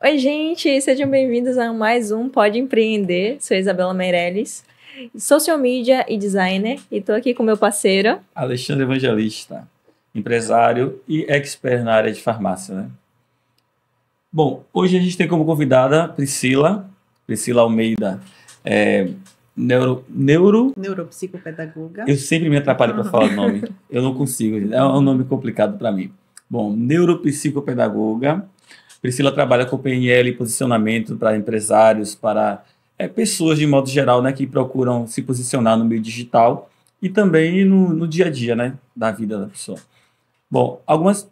Oi, gente, sejam bem-vindos a mais um Pode Empreender. Sou Isabela Meirelles, social media e designer, e estou aqui com meu parceiro. Alexandre Evangelista, empresário e expert na área de farmácia, né? Bom, hoje a gente tem como convidada Priscila Almeida, é, neuro. Neuropsicopedagoga. Eu sempre me atrapalho para falar o nome, eu não consigo, é um nome complicado para mim. Bom, neuropsicopedagoga. Priscila trabalha com PNL e posicionamento para empresários, para pessoas de modo geral, né, que procuram se posicionar no meio digital e também no dia a dia, né, da vida da pessoa. Bom, alguns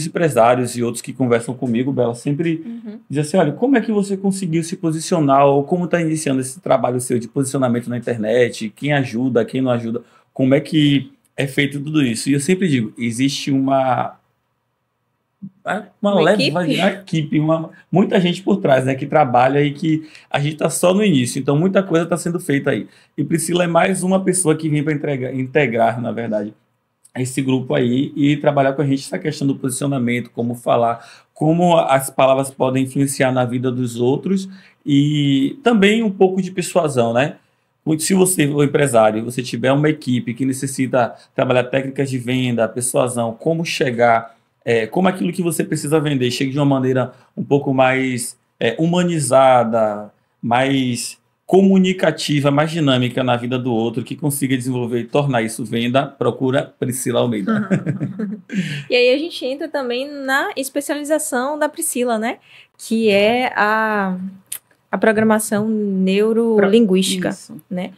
empresários e outros que conversam comigo, Bela, sempre dizem assim, olha, como é que você conseguiu se posicionar ou como está iniciando esse trabalho seu de posicionamento na internet, quem ajuda, quem não ajuda, como é que é feito tudo isso? E eu sempre digo, existe uma equipe, muita gente por trás, né, que trabalha e que a gente está só no início, então muita coisa está sendo feita aí. E Priscila é mais uma pessoa que vem para integrar, na verdade, esse grupo aí e trabalhar com a gente essa questão do posicionamento, como falar, como as palavras podem influenciar na vida dos outros e também um pouco de persuasão, né? Se você, o empresário, você tiver uma equipe que necessita trabalhar técnicas de venda, persuasão, como chegar, como aquilo que você precisa vender chegue de uma maneira um pouco mais humanizada, mais comunicativa, mais dinâmica na vida do outro, que consiga desenvolver e tornar isso venda, procura Priscila Almeida. E aí a gente entra também na especialização da Priscila, né? Que é a programação neurolinguística, né?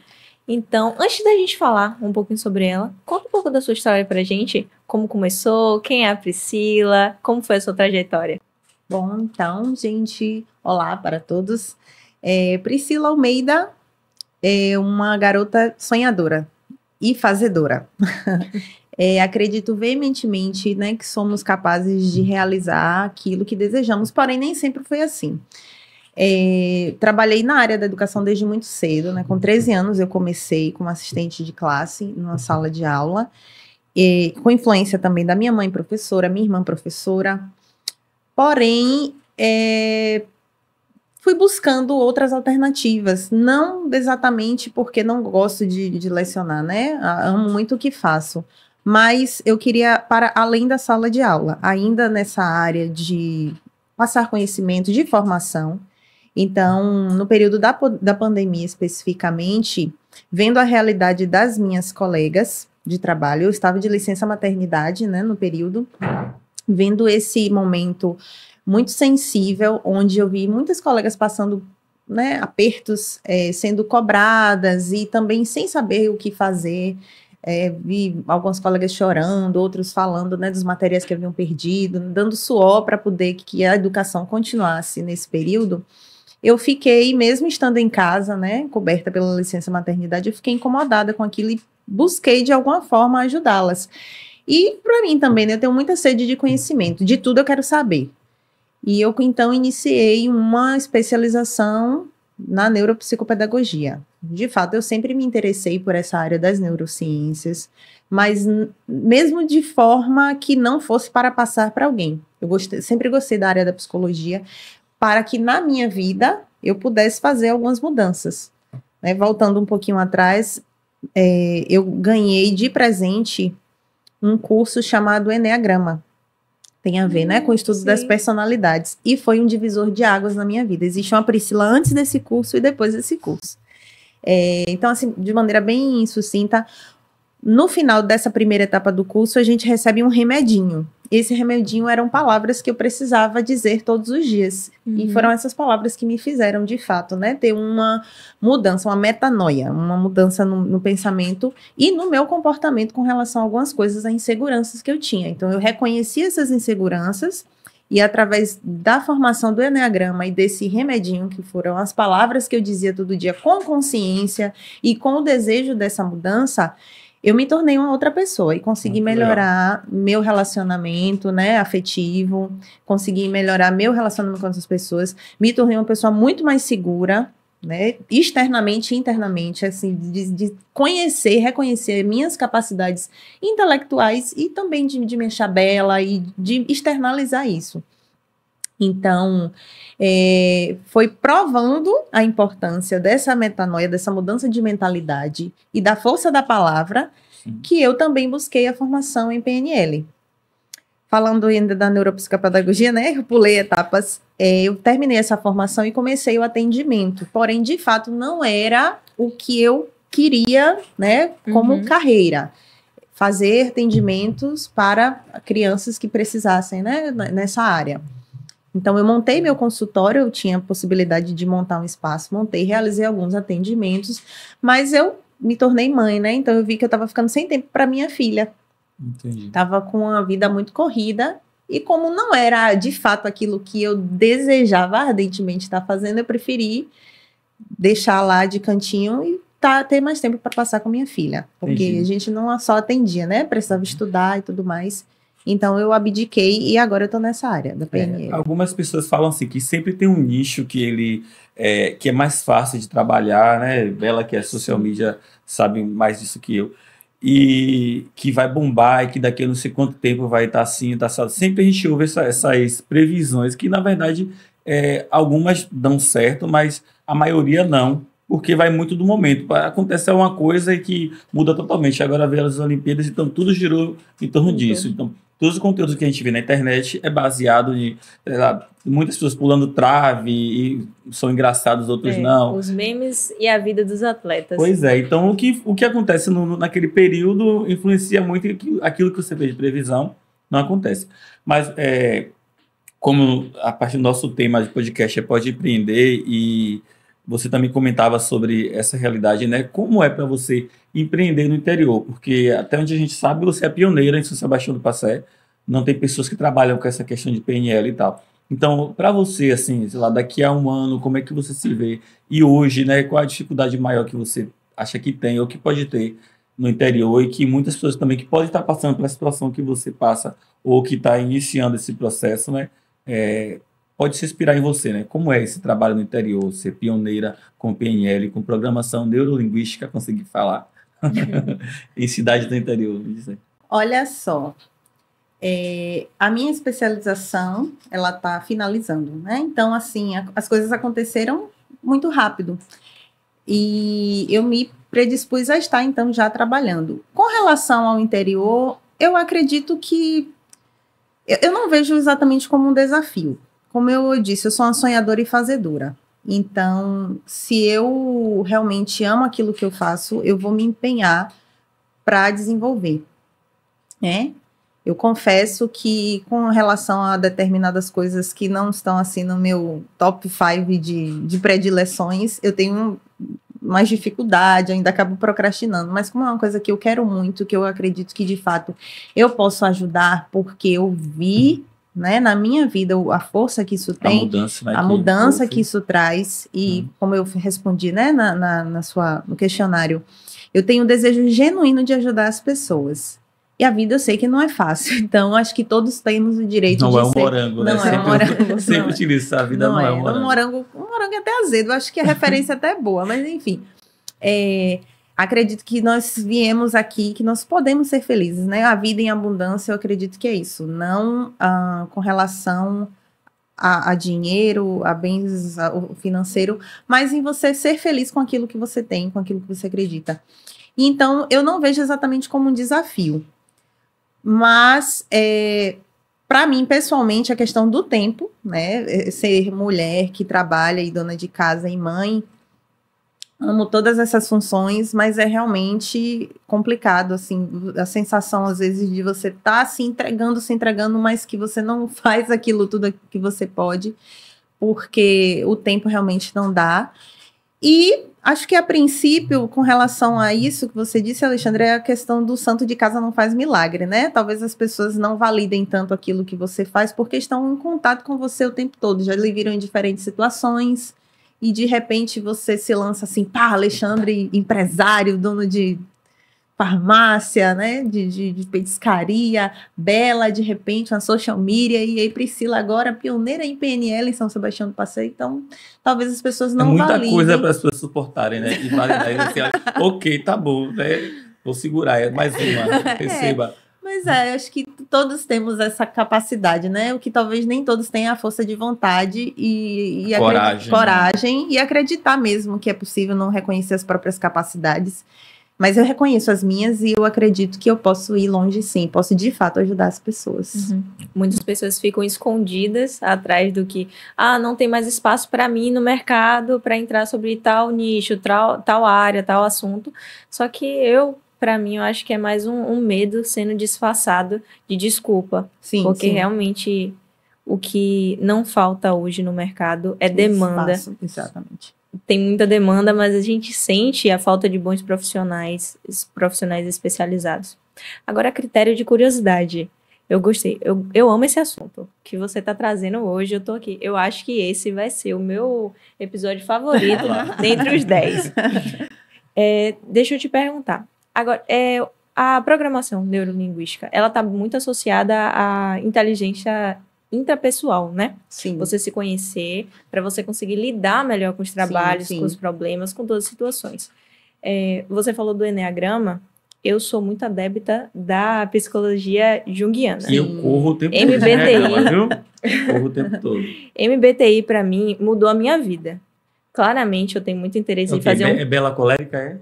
Então, antes da gente falar um pouquinho sobre ela, conta um pouco da sua história pra gente, como começou, quem é a Priscila, como foi a sua trajetória. Bom, então, gente, olá para todos. Priscila Almeida é uma garota sonhadora e fazedora. Acredito veementemente, né, que somos capazes de realizar aquilo que desejamos, porém nem sempre foi assim. Trabalhei na área da educação desde muito cedo, né? Com 13 anos eu comecei como assistente de classe numa sala de aula, com influência também da minha mãe professora, minha irmã professora, porém fui buscando outras alternativas, não exatamente porque não gosto de lecionar, né? Amo muito o que faço, mas eu queria para além da sala de aula, ainda nessa área de passar conhecimento, de formação. Então, no período da pandemia especificamente, vendo a realidade das minhas colegas de trabalho, eu estava de licença maternidade, né, no período, vendo esse momento muito sensível, onde eu vi muitas colegas passando, né, apertos, sendo cobradas e também sem saber o que fazer. Vi alguns colegas chorando, outros falando, né, dos materiais que haviam perdido, dando suor para poder que a educação continuasse nesse período. Eu fiquei, mesmo estando em casa, né, coberta pela licença maternidade, eu fiquei incomodada com aquilo e busquei de alguma forma ajudá-las. E para mim também, né, eu tenho muita sede de conhecimento, de tudo eu quero saber. E eu, então, iniciei uma especialização na neuropsicopedagogia. De fato, eu sempre me interessei por essa área das neurociências, mas mesmo de forma que não fosse para passar para alguém. Sempre gostei da área da psicologia, para que na minha vida eu pudesse fazer algumas mudanças. Né? Voltando um pouquinho atrás, eu ganhei de presente um curso chamado Eneagrama. Tem a ver, né, com o estudo das personalidades. E foi um divisor de águas na minha vida. Existe uma Priscila antes desse curso e depois desse curso. Então, assim, de maneira bem sucinta, no final dessa primeira etapa do curso, a gente recebe um remedinho. Esse remedinho eram palavras que eu precisava dizer todos os dias. E foram essas palavras que me fizeram, de fato, né, ter uma mudança, uma metanoia, uma mudança no pensamento e no meu comportamento com relação a algumas coisas, a inseguranças que eu tinha. Então, eu reconheci essas inseguranças e, através da formação do Eneagrama e desse remedinho, que foram as palavras que eu dizia todo dia com consciência e com o desejo dessa mudança, eu me tornei uma outra pessoa e consegui melhorar meu relacionamento, né, afetivo, consegui melhorar meu relacionamento com outras pessoas, me tornei uma pessoa muito mais segura, né, externamente e internamente, assim, de conhecer, reconhecer minhas capacidades intelectuais e também de me achar bela e de externalizar isso. Então, foi provando a importância dessa metanoia, dessa mudança de mentalidade e da força da palavra, que eu também busquei a formação em PNL. Falando ainda da neuropsicopedagogia, né? Eu pulei etapas. Eu terminei essa formação e comecei o atendimento. Porém, de fato, não era o que eu queria, né? Como carreira. Fazer atendimentos para crianças que precisassem, né? Nessa área. Então, eu montei meu consultório, eu tinha a possibilidade de montar um espaço, realizei alguns atendimentos, mas eu me tornei mãe, né? Então, eu vi que eu estava ficando sem tempo para minha filha. Entendi. Estava com uma vida muito corrida, e como não era, de fato, aquilo que eu desejava ardentemente estar fazendo, eu preferi deixar lá de cantinho e ter mais tempo para passar com minha filha. Porque a gente não só atendia, né? Precisava estudar e tudo mais. Então, eu abdiquei e agora eu estou nessa área da PNL. Algumas pessoas falam assim, que sempre tem um nicho que é mais fácil de trabalhar, né? Ela que é social media sabe mais disso que eu. E que vai bombar e que daqui a não sei quanto tempo vai estar assim, tá assado. Sempre a gente ouve essas previsões que, na verdade, algumas dão certo, mas a maioria não, porque vai muito do momento. Acontece uma coisa que muda totalmente. Agora veio as Olimpíadas, então tudo girou em torno disso. Então, todos os conteúdos que a gente vê na internet é baseado em muitas pessoas pulando trave e são engraçados, outros não. Os memes e a vida dos atletas. Pois é, então o que acontece naquele período influencia muito aquilo que você vê de previsão, não acontece. Mas como a partir do nosso tema de podcast Pode Empreender, e você também comentava sobre essa realidade, né? Como é para você empreender no interior? Porque até onde a gente sabe, você é pioneira em São Sebastião do Passé. Não tem pessoas que trabalham com essa questão de PNL e tal. Então, para você, assim, sei lá, daqui a um ano, como é que você se vê? E hoje, né? Qual a dificuldade maior que você acha que tem ou que pode ter no interior, e que muitas pessoas também que podem estar passando pela situação que você passa ou que está iniciando esse processo, né? Pode se inspirar em você, né? Como é esse trabalho no interior, ser pioneira com PNL, com programação neurolinguística, conseguir falar em cidade do interior, me dizer. Olha só, a minha especialização, ela está finalizando, né? Então, assim, as coisas aconteceram muito rápido e eu me predispus a estar, então, já trabalhando. Com relação ao interior, eu acredito que eu não vejo exatamente como um desafio. Como eu disse, eu sou uma sonhadora e fazedora. Então, se eu realmente amo aquilo que eu faço, eu vou me empenhar para desenvolver, né? Eu confesso que, com relação a determinadas coisas que não estão assim no meu top 5 de predileções, eu tenho mais dificuldade, ainda acabo procrastinando. Mas como é uma coisa que eu quero muito, que eu acredito que, de fato, eu posso ajudar, porque eu vi, né, na minha vida, a força que isso tem, a mudança que isso traz, e como eu respondi, né, no questionário, eu tenho um desejo genuíno de ajudar as pessoas. E a vida eu sei que não é fácil, então acho que todos temos o direito de ser... Não é um morango, né? Não é um morango. Sempre utilizo isso, a vida não é um morango. Um morango é até azedo, acho que a referência até é boa, mas enfim. Acredito que nós viemos aqui, que nós podemos ser felizes, né? A vida em abundância, eu acredito que é isso. Não com relação a dinheiro, a bens financeiro, mas em você ser feliz com aquilo que você tem, com aquilo que você acredita. Então, eu não vejo exatamente como um desafio. Mas, para mim, pessoalmente, a questão do tempo, né? Ser mulher que trabalha e dona de casa e mãe, amo todas essas funções, mas é realmente complicado, assim, a sensação, às vezes, de você estar se entregando, mas que você não faz aquilo tudo que você pode, porque o tempo realmente não dá. E acho que, a princípio, com relação a isso que você disse, Alexandre, é a questão do santo de casa não faz milagre, né? Talvez as pessoas não validem tanto aquilo que você faz, porque estão em contato com você o tempo todo, já lhe viram em diferentes situações, e de repente você se lança assim, pá, Alexandre, empresário, dono de farmácia, né, de petiscaria, Bela, de repente, uma social media, e aí Priscila agora pioneira em PNL em São Sebastião do Passé. Então, talvez as pessoas não validem. Muita coisa para as pessoas suportarem, né, e validarem, assim, ok, tá bom, né, vou segurar, mais uma, receba. Pois é, acho que todos temos essa capacidade, né? O que talvez nem todos tenham a força de vontade e coragem e acreditar mesmo que é possível não reconhecer as próprias capacidades. Mas eu reconheço as minhas e eu acredito que eu posso ir longe sim, posso de fato ajudar as pessoas. Uhum. Muitas pessoas ficam escondidas atrás do que, não tem mais espaço para mim no mercado para entrar sobre tal nicho, tal área, tal assunto. Só que para mim, eu acho que é mais um medo sendo disfarçado de desculpa. Sim, porque sim. realmente o que não falta hoje no mercado é demanda. Espaço, exatamente. Tem muita demanda, mas a gente sente a falta de bons profissionais especializados. Agora, a critério de curiosidade. Eu gostei. Eu amo esse assunto que você está trazendo hoje. Eu tô aqui. Eu acho que esse vai ser o meu episódio favorito dentre os 10. Deixa eu te perguntar. Agora, a programação neurolinguística, ela está muito associada à inteligência intrapessoal, né? Sim. Você se conhecer, para você conseguir lidar melhor com os trabalhos, sim. com os problemas, com todas as situações. Você falou do Enneagrama, eu sou muito adepta da psicologia junguiana. E eu corro o tempo todo. MBTI. Viu? Corro o tempo todo. MBTI, para mim, mudou a minha vida. Claramente, eu tenho muito interesse em fazer É bela colérica,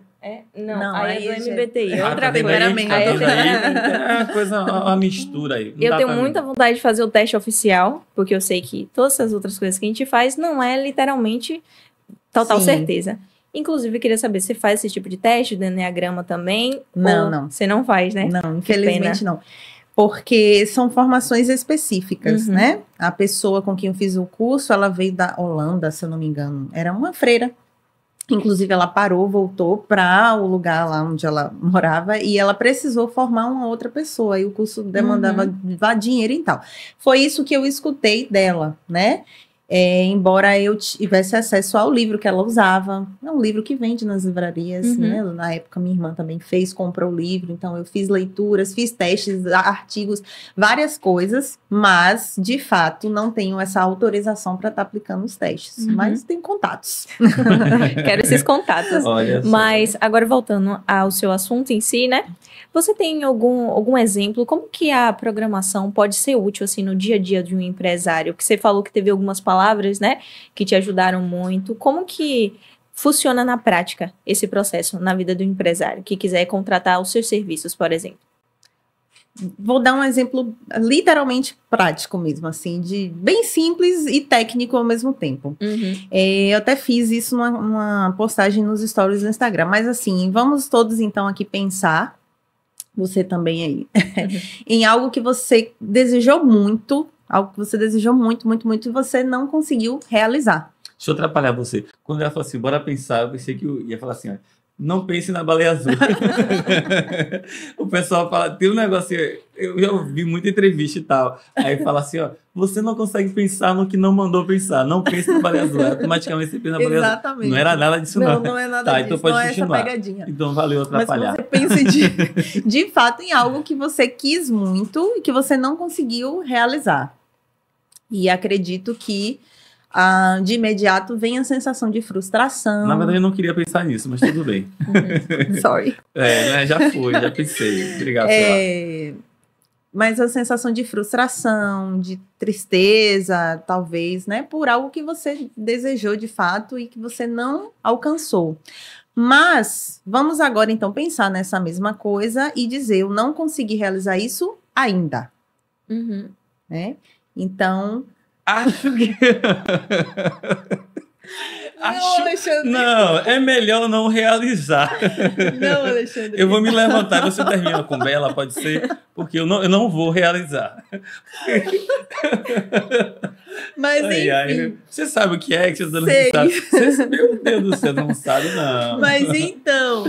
Não, aí é do MBTI. É outra coisa. É uma coisa, uma mistura aí. Eu tenho muita vontade de fazer o teste oficial, porque eu sei que todas as outras coisas que a gente faz não é literalmente total certeza. Inclusive, eu queria saber, você faz esse tipo de teste do Enneagrama também? Não. Você não faz, né? Não, infelizmente não. Porque são formações específicas, né? A pessoa com quem eu fiz o curso, ela veio da Holanda, se eu não me engano. Era uma freira. Inclusive, ela voltou para o lugar lá onde ela morava e ela precisou formar uma outra pessoa. E o curso demandava dinheiro e tal. Foi isso que eu escutei dela, né? Embora eu tivesse acesso ao livro que ela usava. É um livro que vende nas livrarias, né? Na época, minha irmã também comprou o livro. Então, eu fiz leituras, fiz testes, artigos, várias coisas. Mas, de fato, não tenho essa autorização para estar aplicando os testes. Mas tenho contatos. Quero esses contatos. Olha só. Mas, agora voltando ao seu assunto em si, né? Você tem algum exemplo? Como que a programação pode ser útil, assim, no dia a dia de um empresário? Que você falou que teve algumas palavras, né, que te ajudaram muito. Como que funciona na prática esse processo na vida do empresário que quiser contratar os seus serviços, por exemplo? Vou dar um exemplo literalmente prático mesmo, assim, de bem simples e técnico ao mesmo tempo. Eu até fiz isso numa postagem nos stories do Instagram, mas assim, vamos todos então aqui pensar, você também aí, em algo que você desejou muito, e você não conseguiu realizar. Deixa eu atrapalhar você. Quando ela falou assim, bora pensar, eu pensei que eu ia falar assim, ó, não pense na baleia azul. O pessoal fala, tem um negócio, eu já ouvi muita entrevista e tal, aí fala assim, ó, você não consegue pensar no que não mandou pensar, não pense na baleia azul, automaticamente você pensa na baleia azul. Não era nada disso não. Não é nada disso, então pode não continuar. É essa pegadinha. Então valeu atrapalhar. Mas você pense de fato em algo que você quis muito e que você não conseguiu realizar. E acredito que de imediato vem a sensação de frustração. Na verdade, eu não queria pensar nisso, mas tudo bem. Sorry. Né, já pensei. Obrigado, mas a sensação de frustração, de tristeza, talvez, né? Por algo que você desejou de fato e que você não alcançou. Mas, vamos agora então pensar nessa mesma coisa e dizer, eu não consegui realizar isso ainda. Né? Então... Acho que... Alexandre. Não, é melhor não realizar. Não, Alexandre. Eu vou me levantar e você termina com Bela, pode ser? Porque eu não vou realizar. Mas enfim. Você sabe o que é que você está dando resultado? Meu Deus do céu, não sabe não. Mas então...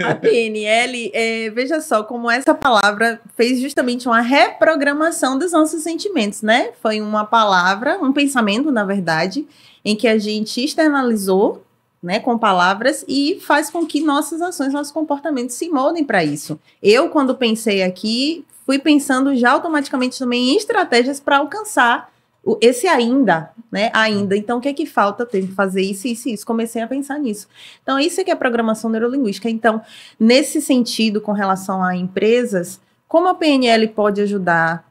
A PNL, veja só como essa palavra fez justamente uma reprogramação dos nossos sentimentos, né? Foi uma palavra, um pensamento, na verdade, em que a gente externalizou, né, com palavras e faz com que nossas ações, nossos comportamentos se moldem para isso. Eu, quando pensei aqui, fui pensando já automaticamente também em estratégias para alcançar esse ainda, né? Ainda. Então, o que é que falta? Eu tenho que fazer isso, isso e isso. Comecei a pensar nisso. Então, isso é que é programação neurolinguística. Então, nesse sentido, com relação a empresas, Como a PNL pode ajudar,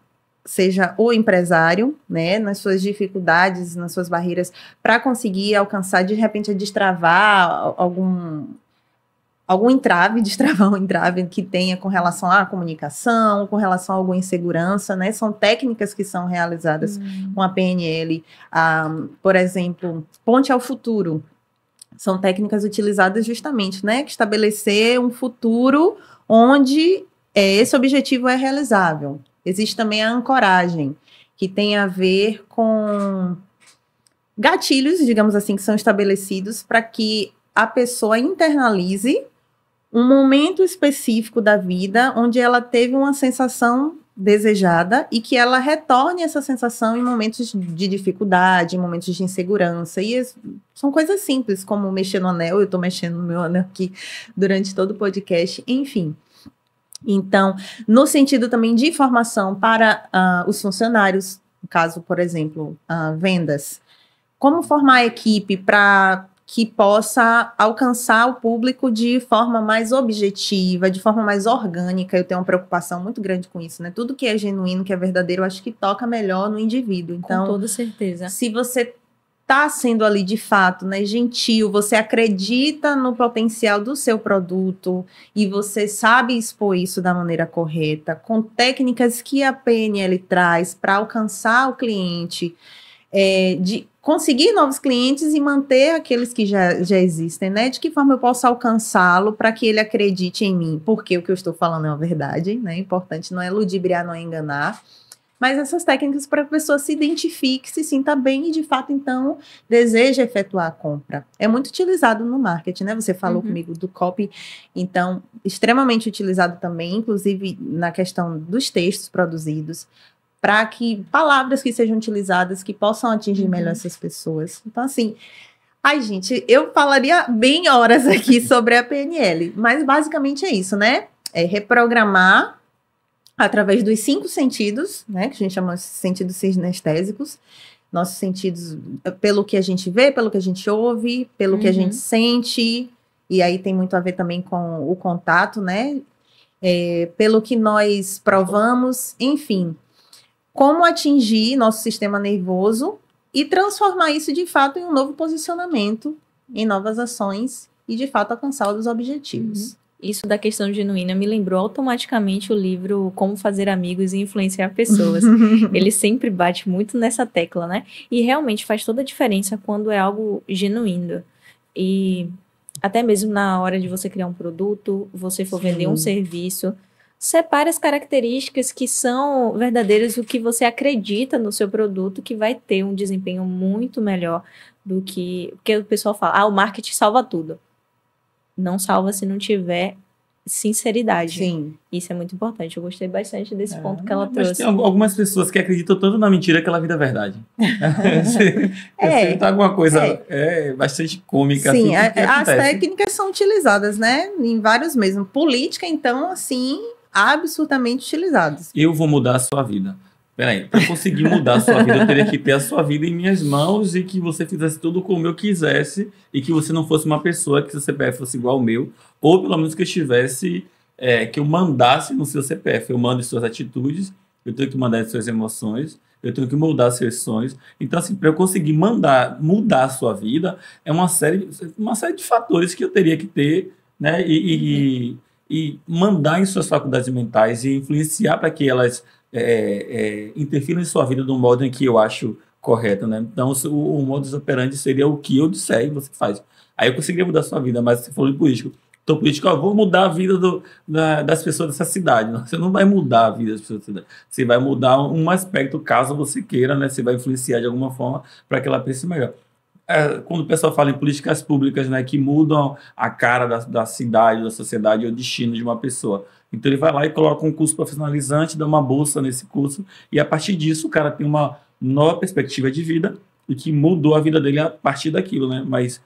seja o empresário, né, nas suas dificuldades, nas suas barreiras, para conseguir alcançar, de repente, a destravar algum entrave, destravar um entrave que tenha com relação à comunicação, com relação a alguma insegurança, né? São técnicas que são realizadas com a PNL. Por exemplo, ponte ao futuro. São técnicas utilizadas justamente, né? Que estabelecer um futuro onde esse objetivo é realizável. Existe também a ancoragem, que tem a ver com gatilhos, digamos assim, que são estabelecidos para que a pessoa internalize um momento específico da vida onde ela teve uma sensação desejada e que ela retorne essa sensação em momentos de dificuldade, em momentos de insegurança. E são coisas simples, como mexer no anel. Eu estou mexendo no meu anel aqui durante todo o podcast. Enfim. Então, no sentido também de formação para os funcionários, no caso, por exemplo, vendas, como formar a equipe para que possa alcançar o público de forma mais objetiva, de forma mais orgânica. Eu tenho uma preocupação muito grande com isso, né? Tudo que é genuíno, que é verdadeiro, eu acho que toca melhor no indivíduo. Então, com toda certeza. Se você está sendo ali de fato, né, gentil, você acredita no potencial do seu produto e você sabe expor isso da maneira correta, com técnicas que a PNL traz para alcançar o cliente, de conseguir novos clientes e manter aqueles que já existem, né? De que forma eu posso alcançá-lo para que ele acredite em mim? Porque o que eu estou falando é uma verdade, né? Importante não é ludibriar, não é enganar. Mas essas técnicas para a pessoa se identifique, se sinta bem e, de fato, então, deseja efetuar a compra. É muito utilizado no marketing, né? Você falou comigo do copy, então, extremamente utilizado também, inclusive na questão dos textos produzidos, para que palavras que sejam utilizadas que possam atingir melhor essas pessoas. Então, assim, ai, gente, eu falaria bem horas aqui sobre a PNL, mas basicamente é isso, né? É reprogramar através dos 5 sentidos, né? Que a gente chama de sentidos sinestésicos, nossos sentidos pelo que a gente vê, pelo que a gente ouve, pelo que a gente sente, e aí tem muito a ver também com o contato, né? Pelo que nós provamos, enfim. Como atingir nosso sistema nervoso e transformar isso, de fato, em um novo posicionamento, em novas ações e, de fato, alcançar os objetivos. Isso da questão genuína me lembrou automaticamente o livro Como Fazer Amigos e Influenciar Pessoas. Ele sempre bate muito nessa tecla, né? E realmente faz toda a diferença quando é algo genuíno. E até mesmo na hora de você criar um produto, você for vender um serviço, separe as características que são verdadeiras, o que você acredita no seu produto, que vai ter um desempenho muito melhor do que... Porque o pessoal fala, o marketing salva tudo. Não salva se não tiver sinceridade. Sim. Isso é muito importante. Eu gostei bastante desse ponto que ela trouxe. Mas tem algumas pessoas que acreditam tanto na mentira que ela vira verdade. Tá alguma coisa bastante cômica. Sim, assim, as técnicas são utilizadas, né? Em vários mesmo. Política, então, assim, absurdamente utilizadas. Eu vou mudar a sua vida. Peraí, para conseguir mudar a sua vida, eu teria que ter a sua vida em minhas mãos e que você fizesse tudo como eu quisesse e que você não fosse uma pessoa que seu CPF fosse igual ao meu, ou pelo menos que eu estivesse, que eu mandasse no seu CPF. Eu mando suas atitudes, eu tenho que mandar as suas emoções, eu tenho que mudar seus sonhos. Então, assim, para eu conseguir mudar a sua vida, é uma série de fatores que eu teria que ter, né? E mandar em suas faculdades mentais e influenciar para que elas interfiram em sua vida de um modo em que eu acho correto, né? Então, o modus operandi seria o que eu disser e você faz. Aí eu conseguiria mudar a sua vida, mas você falou de político. Então, político, vou mudar a vida das pessoas dessa cidade. Não, você não vai mudar a vida das pessoas dessa cidade. Você vai mudar um aspecto, caso você queira, né? Você vai influenciar de alguma forma para que ela pense melhor. Quando o pessoal fala em políticas públicas, né, que mudam a cara da cidade, da sociedade, ou o destino de uma pessoa. Então ele vai lá e coloca um curso profissionalizante, dá uma bolsa nesse curso, e a partir disso o cara tem uma nova perspectiva de vida e que mudou a vida dele a partir daquilo, né? Mas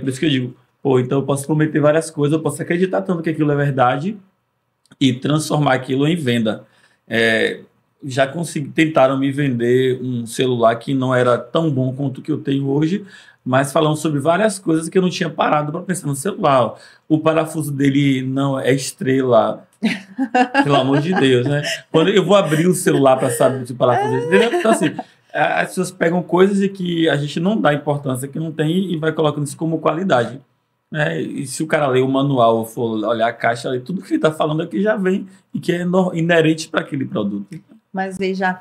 por isso que eu digo, então eu posso prometer várias coisas, eu posso acreditar tanto que aquilo é verdade e transformar aquilo em venda. Já tentaram me vender um celular que não era tão bom quanto o que eu tenho hoje, mas falando sobre várias coisas que eu não tinha parado para pensar no celular. O parafuso dele não é estrela, Pelo amor de Deus, né? Quando eu vou abrir o celular para saber se falar fazer, entendeu? Então, assim, as pessoas pegam coisas e que a gente não dá importância, que não tem, e vai colocando isso como qualidade. Né? E se o cara ler o manual ou for olhar a caixa, tudo que ele está falando aqui já vem e que é inerente para aquele produto. Mas veja,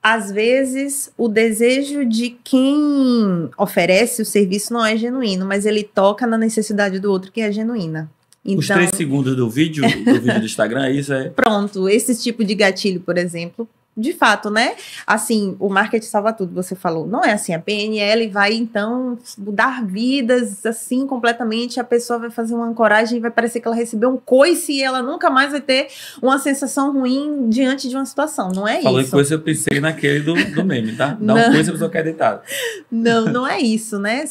às vezes o desejo de quem oferece o serviço não é genuíno, mas ele toca na necessidade do outro que é genuína. Então, os 3 segundos do vídeo do Instagram, isso é... Pronto, esse tipo de gatilho, por exemplo, de fato, né? Assim, o marketing salva tudo, você falou. Não é assim, a PNL vai, então, mudar vidas, assim, completamente. A pessoa vai fazer uma ancoragem e vai parecer que ela recebeu um coice e ela nunca mais vai ter uma sensação ruim diante de uma situação. Não é isso. Falou em coisa, eu pensei naquele do meme, tá? Dá uma coisa, a pessoa quer deitar. Não é isso, né?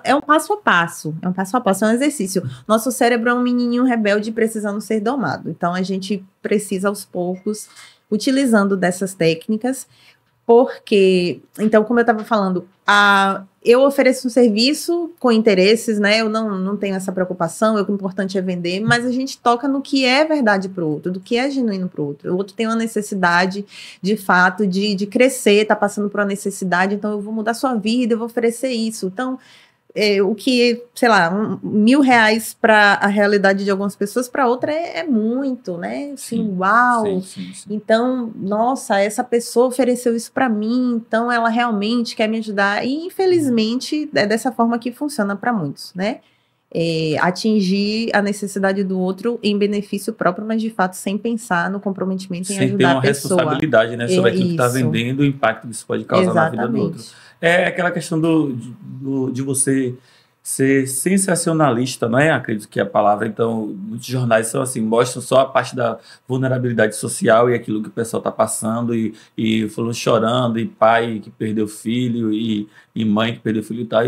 É um passo a passo. É um passo a passo, é um exercício. Nosso cérebro é um menininho rebelde precisando ser domado. Então, a gente precisa, aos poucos, utilizando dessas técnicas, porque, então, como eu estava falando, eu ofereço um serviço com interesses, né? Eu não tenho essa preocupação, o importante é vender, mas a gente toca no que é verdade para o outro, do que é genuíno para o outro. O outro tem uma necessidade, de fato, de crescer, está passando por uma necessidade, então eu vou mudar sua vida, eu vou oferecer isso. Então, o que, sei lá, R$1.000 para a realidade de algumas pessoas, para outra é muito, né? Assim, sim, uau! Sim. Então, nossa, essa pessoa ofereceu isso para mim, então ela realmente quer me ajudar. E, infelizmente, é dessa forma que funciona para muitos, né? Atingir a necessidade do outro em benefício próprio, mas de fato sem pensar no comprometimento em ajudar a pessoa. Sem ter uma responsabilidade, né, sobre aquilo que está vendendo, o impacto que isso pode causar na vida do outro. É aquela questão de você ser sensacionalista, não é? Acredito que é a palavra. Então, muitos jornais são assim, mostram só a parte da vulnerabilidade social e aquilo que o pessoal está passando, e falando chorando, e pai que perdeu filho, e mãe que perdeu filho e tal.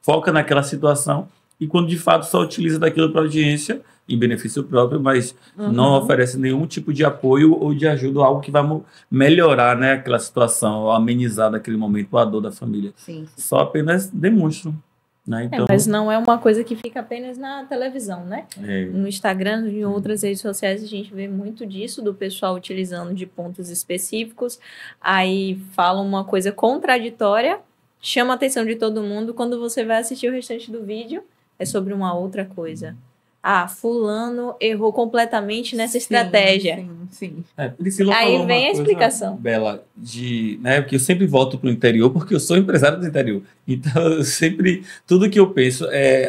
Foca naquela situação, e quando de fato só utiliza daquilo para audiência, em benefício próprio, mas não oferece nenhum tipo de apoio ou de ajuda, algo que vai melhorar, né, aquela situação, ou amenizar naquele momento a dor da família. Sim. Só apenas demonstram. Né? Então, mas não é uma coisa que fica apenas na televisão, né? No Instagram e em outras redes sociais a gente vê muito disso, do pessoal utilizando de pontos específicos, aí fala uma coisa contraditória, chama a atenção de todo mundo, quando você vai assistir o restante do vídeo, é sobre uma outra coisa. Fulano errou completamente nessa estratégia. Sim. Aí vem a explicação. Bela, né, porque eu sempre volto para o interior, porque eu sou empresário do interior. Então, tudo que eu penso,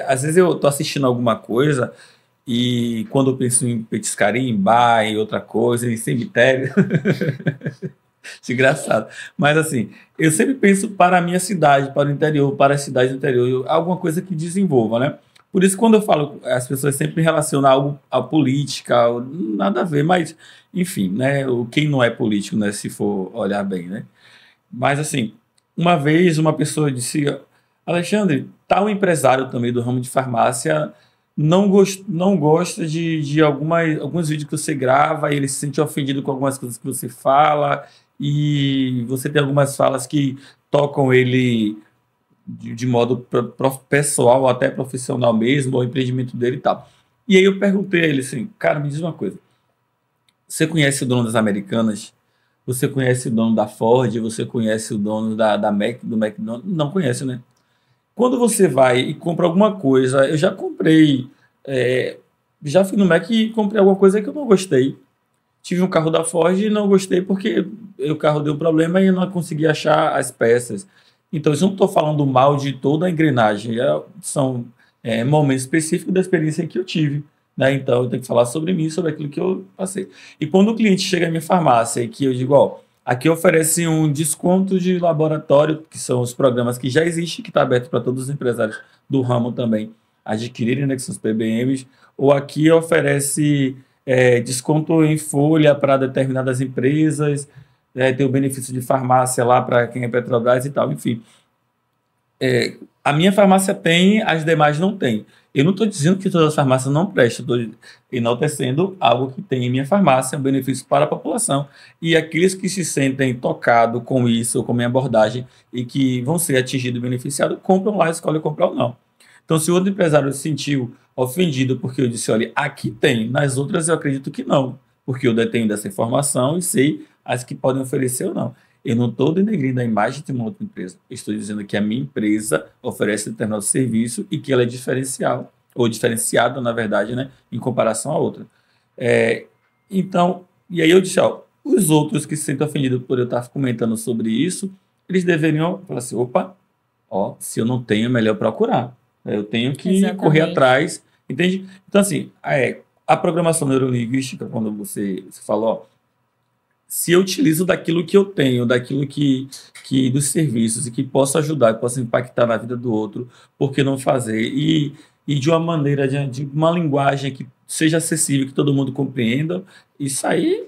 às vezes eu estou assistindo alguma coisa, e quando eu penso em petiscaria, em bar, em outra coisa, em cemitério... Engraçado. Mas assim, eu sempre penso para a minha cidade, para o interior, para a cidade do interior, alguma coisa que desenvolva, né? Por isso, quando eu falo, as pessoas sempre relacionam algo à política, nada a ver, mas, enfim, né? Quem não é político, né? Se for olhar bem, né? Mas, assim, uma vez uma pessoa disse, Alexandre, tal empresário também do ramo de farmácia não gosta de alguns vídeos que você grava e ele se sente ofendido com algumas coisas que você fala, e você tem algumas falas que tocam ele de modo pessoal ou até profissional mesmo, ou empreendimento dele e tal. E aí eu perguntei a ele assim, cara, me diz uma coisa, você conhece o dono das Americanas? Você conhece o dono da Ford? Você conhece o dono da Mac, do McDonald's? Não conhece, né? Quando você vai e compra alguma coisa, eu já comprei, já fui no Mac e comprei alguma coisa que eu não gostei. Tive um carro da Ford e não gostei porque o carro deu problema e eu não consegui achar as peças. Então, eu não estou falando mal de toda a engrenagem, são momentos específicos da experiência que eu tive. Né? Então, eu tenho que falar sobre mim, sobre aquilo que eu passei. E quando o cliente chega à minha farmácia e que eu digo, aqui oferece um desconto de laboratório, que são os programas que já existem, que está aberto para todos os empresários do ramo também adquirirem, né, que são os PBMs, ou aqui oferece desconto em folha para determinadas empresas, tem o benefício de farmácia lá para quem é Petrobras e tal, enfim. A minha farmácia tem, as demais não tem. Eu não estou dizendo que todas as farmácias não prestam, estou enaltecendo algo que tem em minha farmácia, um benefício para a população. E aqueles que se sentem tocados com isso, com minha abordagem, e que vão ser atingidos e beneficiados, compram lá, escolhem comprar ou não. Então, se o outro empresário se sentiu ofendido porque eu disse, olha, aqui tem, nas outras eu acredito que não, porque eu detenho dessa informação e sei as que podem oferecer ou não. Eu não estou denegrindo a imagem de uma outra empresa. Estou dizendo que a minha empresa oferece determinado serviço e que ela é diferencial, ou diferenciada, na verdade, né, em comparação à outra. Então, e aí eu disse, ó, os outros que se sentem ofendidos por eu estar comentando sobre isso, eles deveriam falar assim, opa, ó, se eu não tenho, é melhor procurar. Eu tenho que correr atrás, entende? Então, assim, a programação neurolinguística, quando você falou, ó, se eu utilizo daquilo que eu tenho, daquilo que dos serviços e que posso ajudar, que posso impactar na vida do outro, por que não fazer? E de uma maneira, de uma linguagem que seja acessível, que todo mundo compreenda, isso aí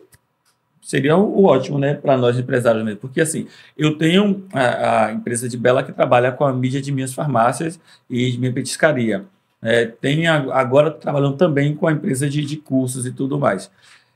seria o ótimo, né, para nós empresários mesmo. Porque, assim, eu tenho a empresa de Bela que trabalha com a mídia de minhas farmácias e de minha petiscaria. Agora trabalhando também com a empresa de cursos e tudo mais.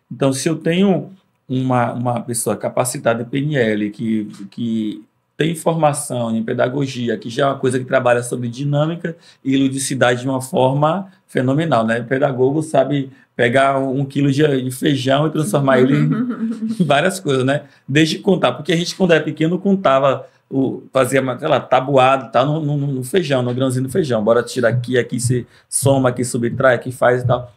Então, se eu tenho uma pessoa capacitada em PNL, que tem formação em pedagogia, que já é uma coisa que trabalha sobre dinâmica e ludicidade de uma forma fenomenal, né? O pedagogo sabe pegar 1 quilo de feijão e transformar ele em várias coisas, né? Desde contar, porque a gente, quando era pequeno, contava, fazia, sei lá, tabuado, tá, no feijão, no grãozinho do feijão. Bora tirar aqui você soma, aqui subtrai, aqui faz e tal.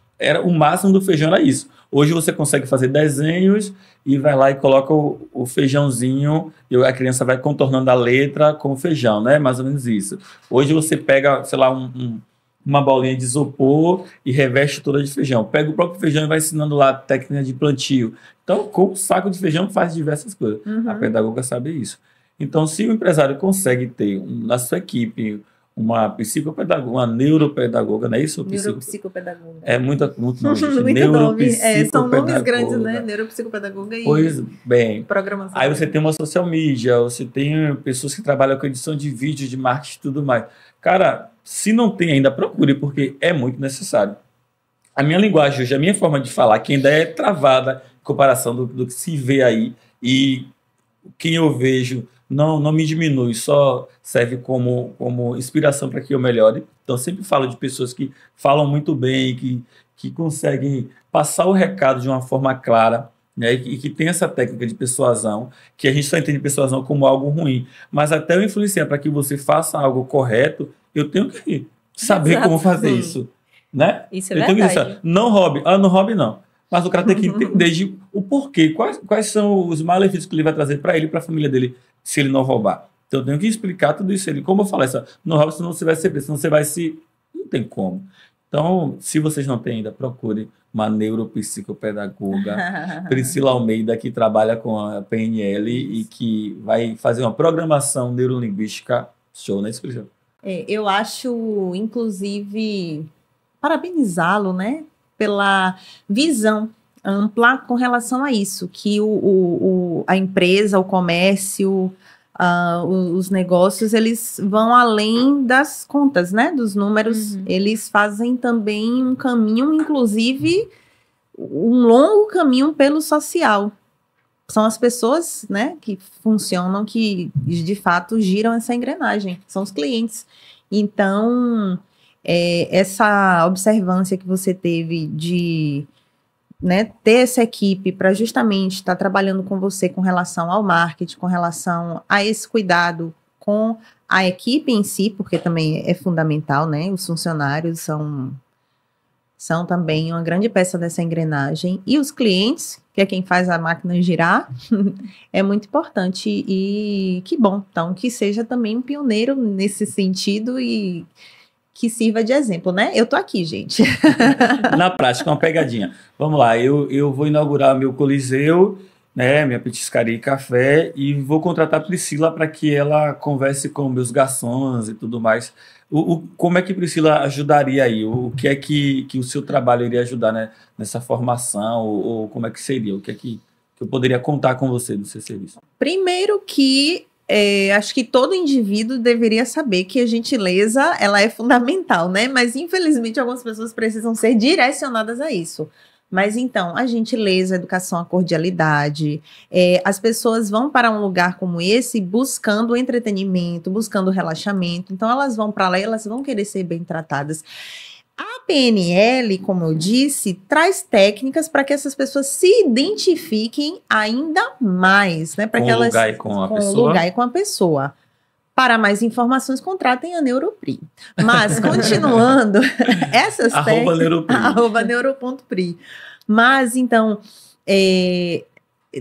O máximo do feijão era isso. Hoje você consegue fazer desenhos e vai lá e coloca o feijãozinho e a criança vai contornando a letra com o feijão, né? Mais ou menos isso. Hoje você pega, sei lá, uma bolinha de isopor e reveste toda de feijão. Pega o próprio feijão e vai ensinando lá a técnica de plantio. Então, com o saco de feijão faz diversas coisas. A pedagoga sabe isso. Então, se o empresário consegue ter na sua equipe uma psicopedagoga, uma neuropedagoga, não é isso? Neuropsicopedagoga. É muito nome, gente. Muito nome. São nomes grandes, né? Neuropsicopedagoga e pois bem, programação. Aí você tem uma social media, você tem pessoas que trabalham com edição de vídeo, de marketing e tudo mais. Cara, se não tem ainda, procure, porque é muito necessário. A minha linguagem hoje, a minha forma de falar, que ainda é travada em comparação do que se vê aí, e quem eu vejo não me diminui, só serve como inspiração para que eu melhore. Então, sempre falo de pessoas que falam muito bem, que conseguem passar o recado de uma forma clara, né, e que tem essa técnica de persuasão, que a gente só entende persuasão como algo ruim. Mas até eu influenciar para que você faça algo correto, eu tenho que saber como fazer isso. Né? Isso é verdade. Tenho que dizer, não roube. Não roube não. Mas o cara tem que entender o porquê, quais são os malefícios que ele vai trazer para ele e para a família dele, se ele não roubar. Então, eu tenho que explicar tudo isso. Como eu falei, não rouba, senão você vai ser preso, senão você vai se... Não tem como. Então, se vocês não têm ainda, procure uma neuropsicopedagoga, Priscila Almeida, que trabalha com a PNL e que vai fazer uma programação neurolinguística show, né, Priscila? Eu acho, inclusive, parabenizá-lo, né, pela visão ampla com relação a isso, que a empresa, o comércio, os negócios, eles vão além das contas, né, dos números, eles fazem também um caminho, inclusive, um longo caminho pelo social. São as pessoas, né, que funcionam, que de fato giram essa engrenagem, são os clientes. Então, essa observância que você teve de, né, ter essa equipe para justamente estar trabalhando com você com relação ao marketing, com relação a esse cuidado com a equipe em si, porque também é fundamental, né? Os funcionários são também uma grande peça dessa engrenagem. E os clientes, que é quem faz a máquina girar, é muito importante. E que bom, então, que seja também um pioneiro nesse sentido e que sirva de exemplo, né? Eu tô aqui, gente. Na prática, uma pegadinha. Vamos lá, eu vou inaugurar meu coliseu, né, minha petiscaria e café, e vou contratar a Priscila para que ela converse com meus garçons e tudo mais. Como é que Priscila ajudaria aí? O que é que o seu trabalho iria ajudar, né, nessa formação? Ou como é que seria? O que é que eu poderia contar com você do seu serviço? Primeiro que acho que todo indivíduo deveria saber que a gentileza ela é fundamental, né? Mas infelizmente algumas pessoas precisam ser direcionadas a isso. Mas então, a gentileza, a educação, a cordialidade, as pessoas vão para um lugar como esse buscando entretenimento, buscando relaxamento, então elas vão para lá e elas vão querer ser bem tratadas. A PNL, como eu disse, traz técnicas para que essas pessoas se identifiquem ainda mais, né? Para que elas lugar e com a pessoa. Com o lugar e com a pessoa. Para mais informações, contratem a Neuropri. Mas, continuando, essas técnicas... @neuro.pri. Mas, então,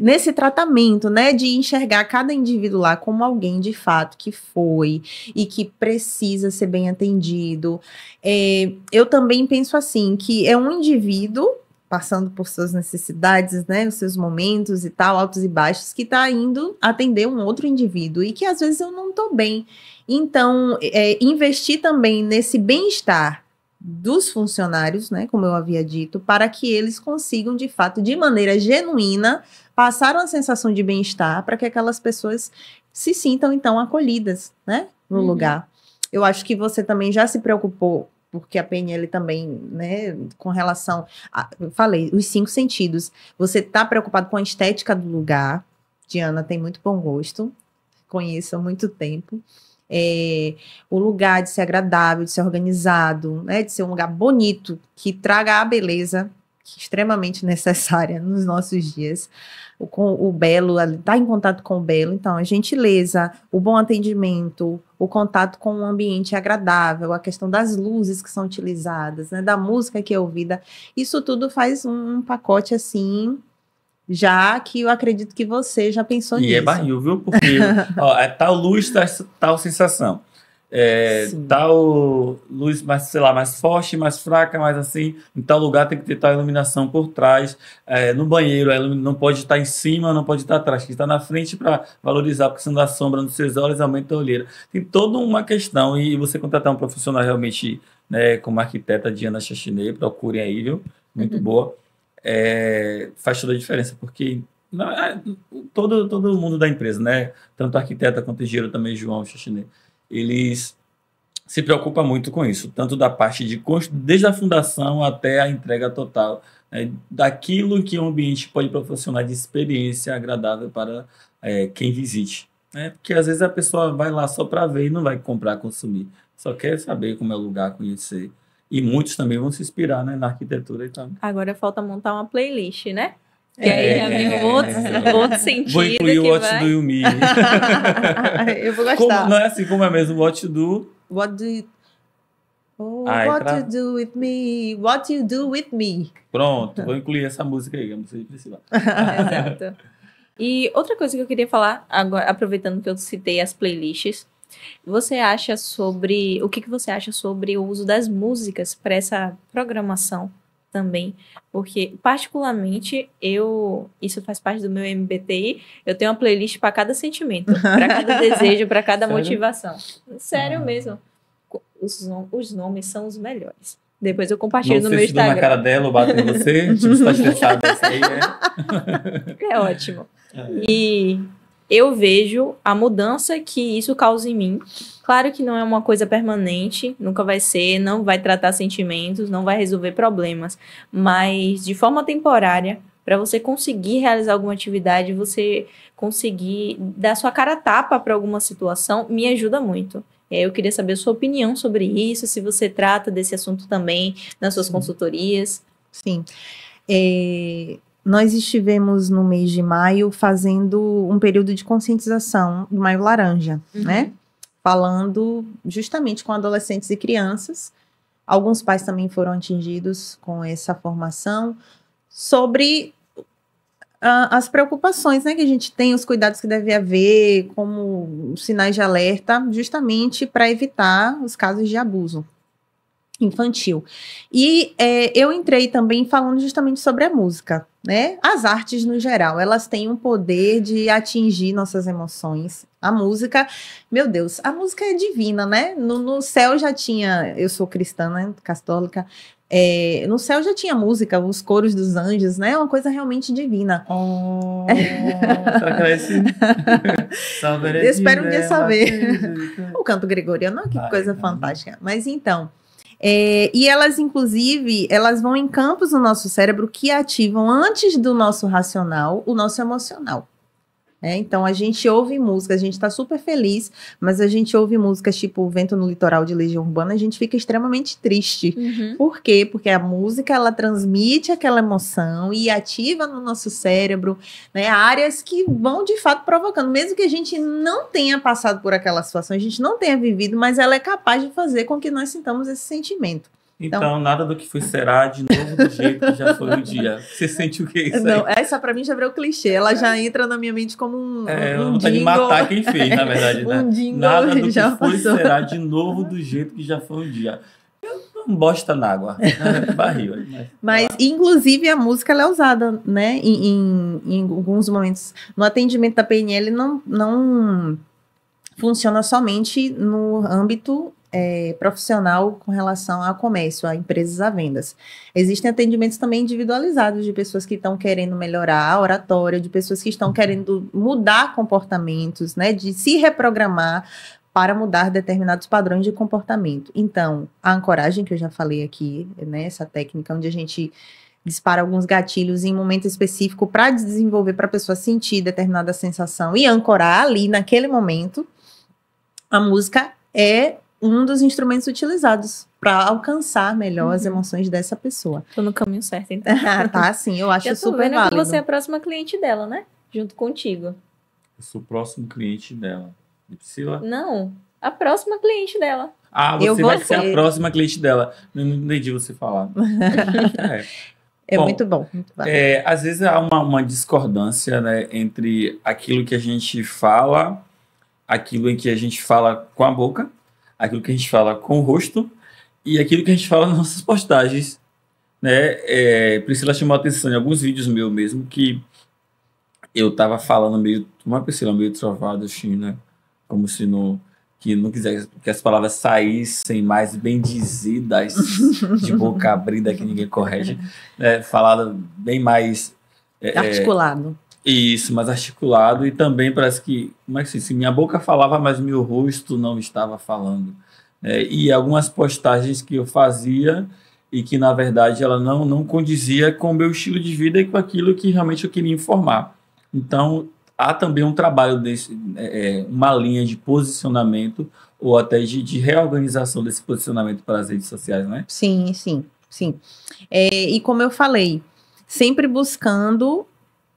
nesse tratamento, né, de enxergar cada indivíduo lá como alguém, de fato, que foi e que precisa ser bem atendido, eu também penso assim, que é um indivíduo passando por suas necessidades, né, os seus momentos e tal, altos e baixos, que está indo atender um outro indivíduo e que às vezes eu não estou bem. Então, investir também nesse bem-estar dos funcionários, né, como eu havia dito, para que eles consigam, de fato, de maneira genuína, passar uma sensação de bem-estar para que aquelas pessoas se sintam, então, acolhidas, né, no lugar. Eu acho que você também já se preocupou, porque a PNL também, né, com relação eu falei, os 5 sentidos. Você está preocupado com a estética do lugar. Diana tem muito bom gosto, conheço há muito tempo. O lugar de ser agradável, de ser organizado, né, de ser um lugar bonito, que traga a beleza, que é extremamente necessária nos nossos dias. O belo, estar em contato com o belo, então a gentileza, o bom atendimento, o contato com um ambiente agradável, a questão das luzes que são utilizadas, né, da música que é ouvida, isso tudo faz um pacote assim, já que eu acredito que você já pensou nisso. E é barril, viu? Porque ó, tal luz, tal sensação. Tal luz mais, sei lá, mais forte, mais fraca, mais assim, em tal lugar tem que ter tal iluminação por trás, no banheiro não pode estar em cima, não pode estar atrás, tem que estar na frente para valorizar, porque senão dá sombra nos seus olhos, aumenta a olheira. Tem toda uma questão, e você contratar um profissional realmente, né, como a arquiteta Diana Chachinet, procurem aí, viu? Muito boa. Faz toda a diferença, porque todo mundo da empresa, né, tanto a arquiteta quanto o engenheiro também, João Chachinet, eles se preocupam muito com isso, tanto da parte de desde a fundação até a entrega total, né, daquilo que o ambiente pode proporcionar de experiência agradável para quem visite. Né? Porque às vezes a pessoa vai lá só para ver e não vai comprar, consumir, só quer saber como é o lugar, conhecer. E muitos também vão se inspirar, né, na arquitetura e tal. Agora falta montar uma playlist, né? Que aí já vem outro sentido. Vou incluir o What Do You Me. Eu vou gostar. Não é assim como é mesmo, What Do... What do you... you do with me? What you do with me? Pronto, vou incluir essa música aí, não sei precisar. Exato. E outra coisa que eu queria falar, agora, aproveitando que eu citei as playlists, o que você acha sobre o uso das músicas para essa programação também? Porque, particularmente, isso faz parte do meu MBTI, eu tenho uma playlist para cada sentimento, para cada desejo, para cada motivação. Sério mesmo. Os nomes são os melhores. Depois eu compartilho no meu Instagram. Não sei se dou na cara dela ou bato em você, tipo, você tá estressado, isso aí, né? É ótimo. E eu vejo a mudança que isso causa em mim. Claro que não é uma coisa permanente, nunca vai ser, não vai tratar sentimentos, não vai resolver problemas, mas de forma temporária, para você conseguir realizar alguma atividade, você conseguir dar sua cara a tapa para alguma situação, me ajuda muito. Eu queria saber a sua opinião sobre isso, se você trata desse assunto também nas suas consultorias. Sim. Nós estivemos no mês de maio fazendo um período de conscientização do Maio Laranja, né? Falando justamente com adolescentes e crianças. Alguns pais também foram atingidos com essa formação sobre as preocupações, né, que a gente tem, os cuidados que deve haver, como sinais de alerta, justamente para evitar os casos de abuso infantil. E eu entrei também falando justamente sobre a música, né? As artes no geral, elas têm um poder de atingir nossas emoções. A música, meu Deus, a música é divina, né? No céu já tinha, eu sou cristã, né, católica, no céu já tinha música, os coros dos anjos, né? Uma coisa realmente divina. Será que era esse? Eu espero um dia saber. O canto gregoriano, que coisa fantástica. Mas então, E elas, inclusive, elas vão em campos no nosso cérebro que ativam, antes do nosso racional, o nosso emocional. Então, a gente ouve música, a gente tá super feliz, mas a gente ouve músicas tipo Vento no Litoral de Legião Urbana, a gente fica extremamente triste. Por quê? Porque a música, ela transmite aquela emoção e ativa no nosso cérebro, né, áreas que vão, de fato, provocando. Mesmo que a gente não tenha passado por aquela situação, a gente não tenha vivido, mas ela é capaz de fazer com que nós sintamos esse sentimento. Então, nada do que foi será de novo do jeito que já foi um dia. Você sente o que é isso Não, aí? essa pra mim já virou clichê. Ela já entra na minha mente como um vontade de matar quem fez, na verdade. Né? Nada do que já foi passou. será de novo do jeito que já foi um dia. Eu não bosta na água. Barril. Mas, inclusive, a música ela é usada, né, em alguns momentos. No atendimento da PNL não funciona somente no âmbito profissional com relação ao comércio, a empresas, a vendas. Existem atendimentos também individualizados de pessoas que estão querendo melhorar a oratória, de pessoas que estão querendo mudar comportamentos, né, de se reprogramar para mudar determinados padrões de comportamento. Então, a ancoragem, que eu já falei aqui, né, essa técnica onde a gente dispara alguns gatilhos em um momento específico para desenvolver, para a pessoa sentir determinada sensação e ancorar ali naquele momento, a música é um dos instrumentos utilizados para alcançar melhor as emoções dessa pessoa. Tô no caminho certo, então. Tá, sim, eu acho Já tô super vendo válido. que você é a próxima cliente dela, né? Junto contigo. Eu sou o próximo cliente dela. De Priscila? Não, a próxima cliente dela. Você vai ser a próxima cliente dela. Não entendi você falar. Bom, muito bom. Muito às vezes há uma discordância, né, entre aquilo que a gente fala, aquilo em que a gente fala com a boca, aquilo que a gente fala com o rosto e aquilo que a gente fala nas nossas postagens, né? Priscila chamou a atenção em alguns vídeos meus mesmo que eu tava falando uma Priscila meio travada assim, né? Como se não quisesse que as palavras saíssem mais bem dizidas, de boca abrida que ninguém corrige, falada bem mais articulado. Isso, mais articulado, e também parece que, como é que se minha boca falava, mas meu rosto não estava falando. E algumas postagens que eu fazia e que, na verdade, ela não condizia com o meu estilo de vida e com aquilo que realmente eu queria informar. Então, há também um trabalho uma linha de posicionamento ou até de reorganização desse posicionamento para as redes sociais, né? Sim. E como eu falei, sempre buscando,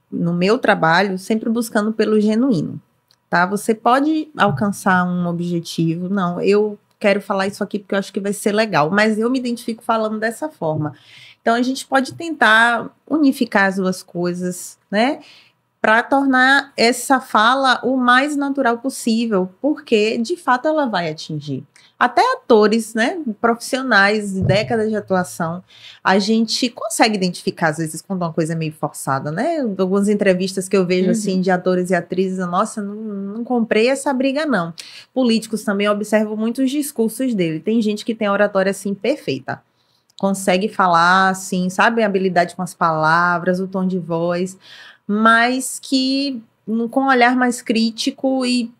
no meu trabalho, sempre buscando pelo genuíno, tá? Você pode alcançar um objetivo, não, eu quero falar isso aqui porque eu acho que vai ser legal, mas eu me identifico falando dessa forma. Então, a gente pode tentar unificar as duas coisas, né? Para tornar essa fala o mais natural possível, porque, de fato, ela vai atingir. Até atores, né, profissionais, décadas de atuação, a gente consegue identificar, às vezes, quando uma coisa é meio forçada, né? Algumas entrevistas que eu vejo, assim, de atores e atrizes, nossa, não comprei essa briga, não. Políticos também, eu observo muitos discursos dele. Tem gente que tem a oratória, assim, perfeita. Consegue falar, assim, sabe? A habilidade com as palavras, o tom de voz, mas que com um olhar mais crítico e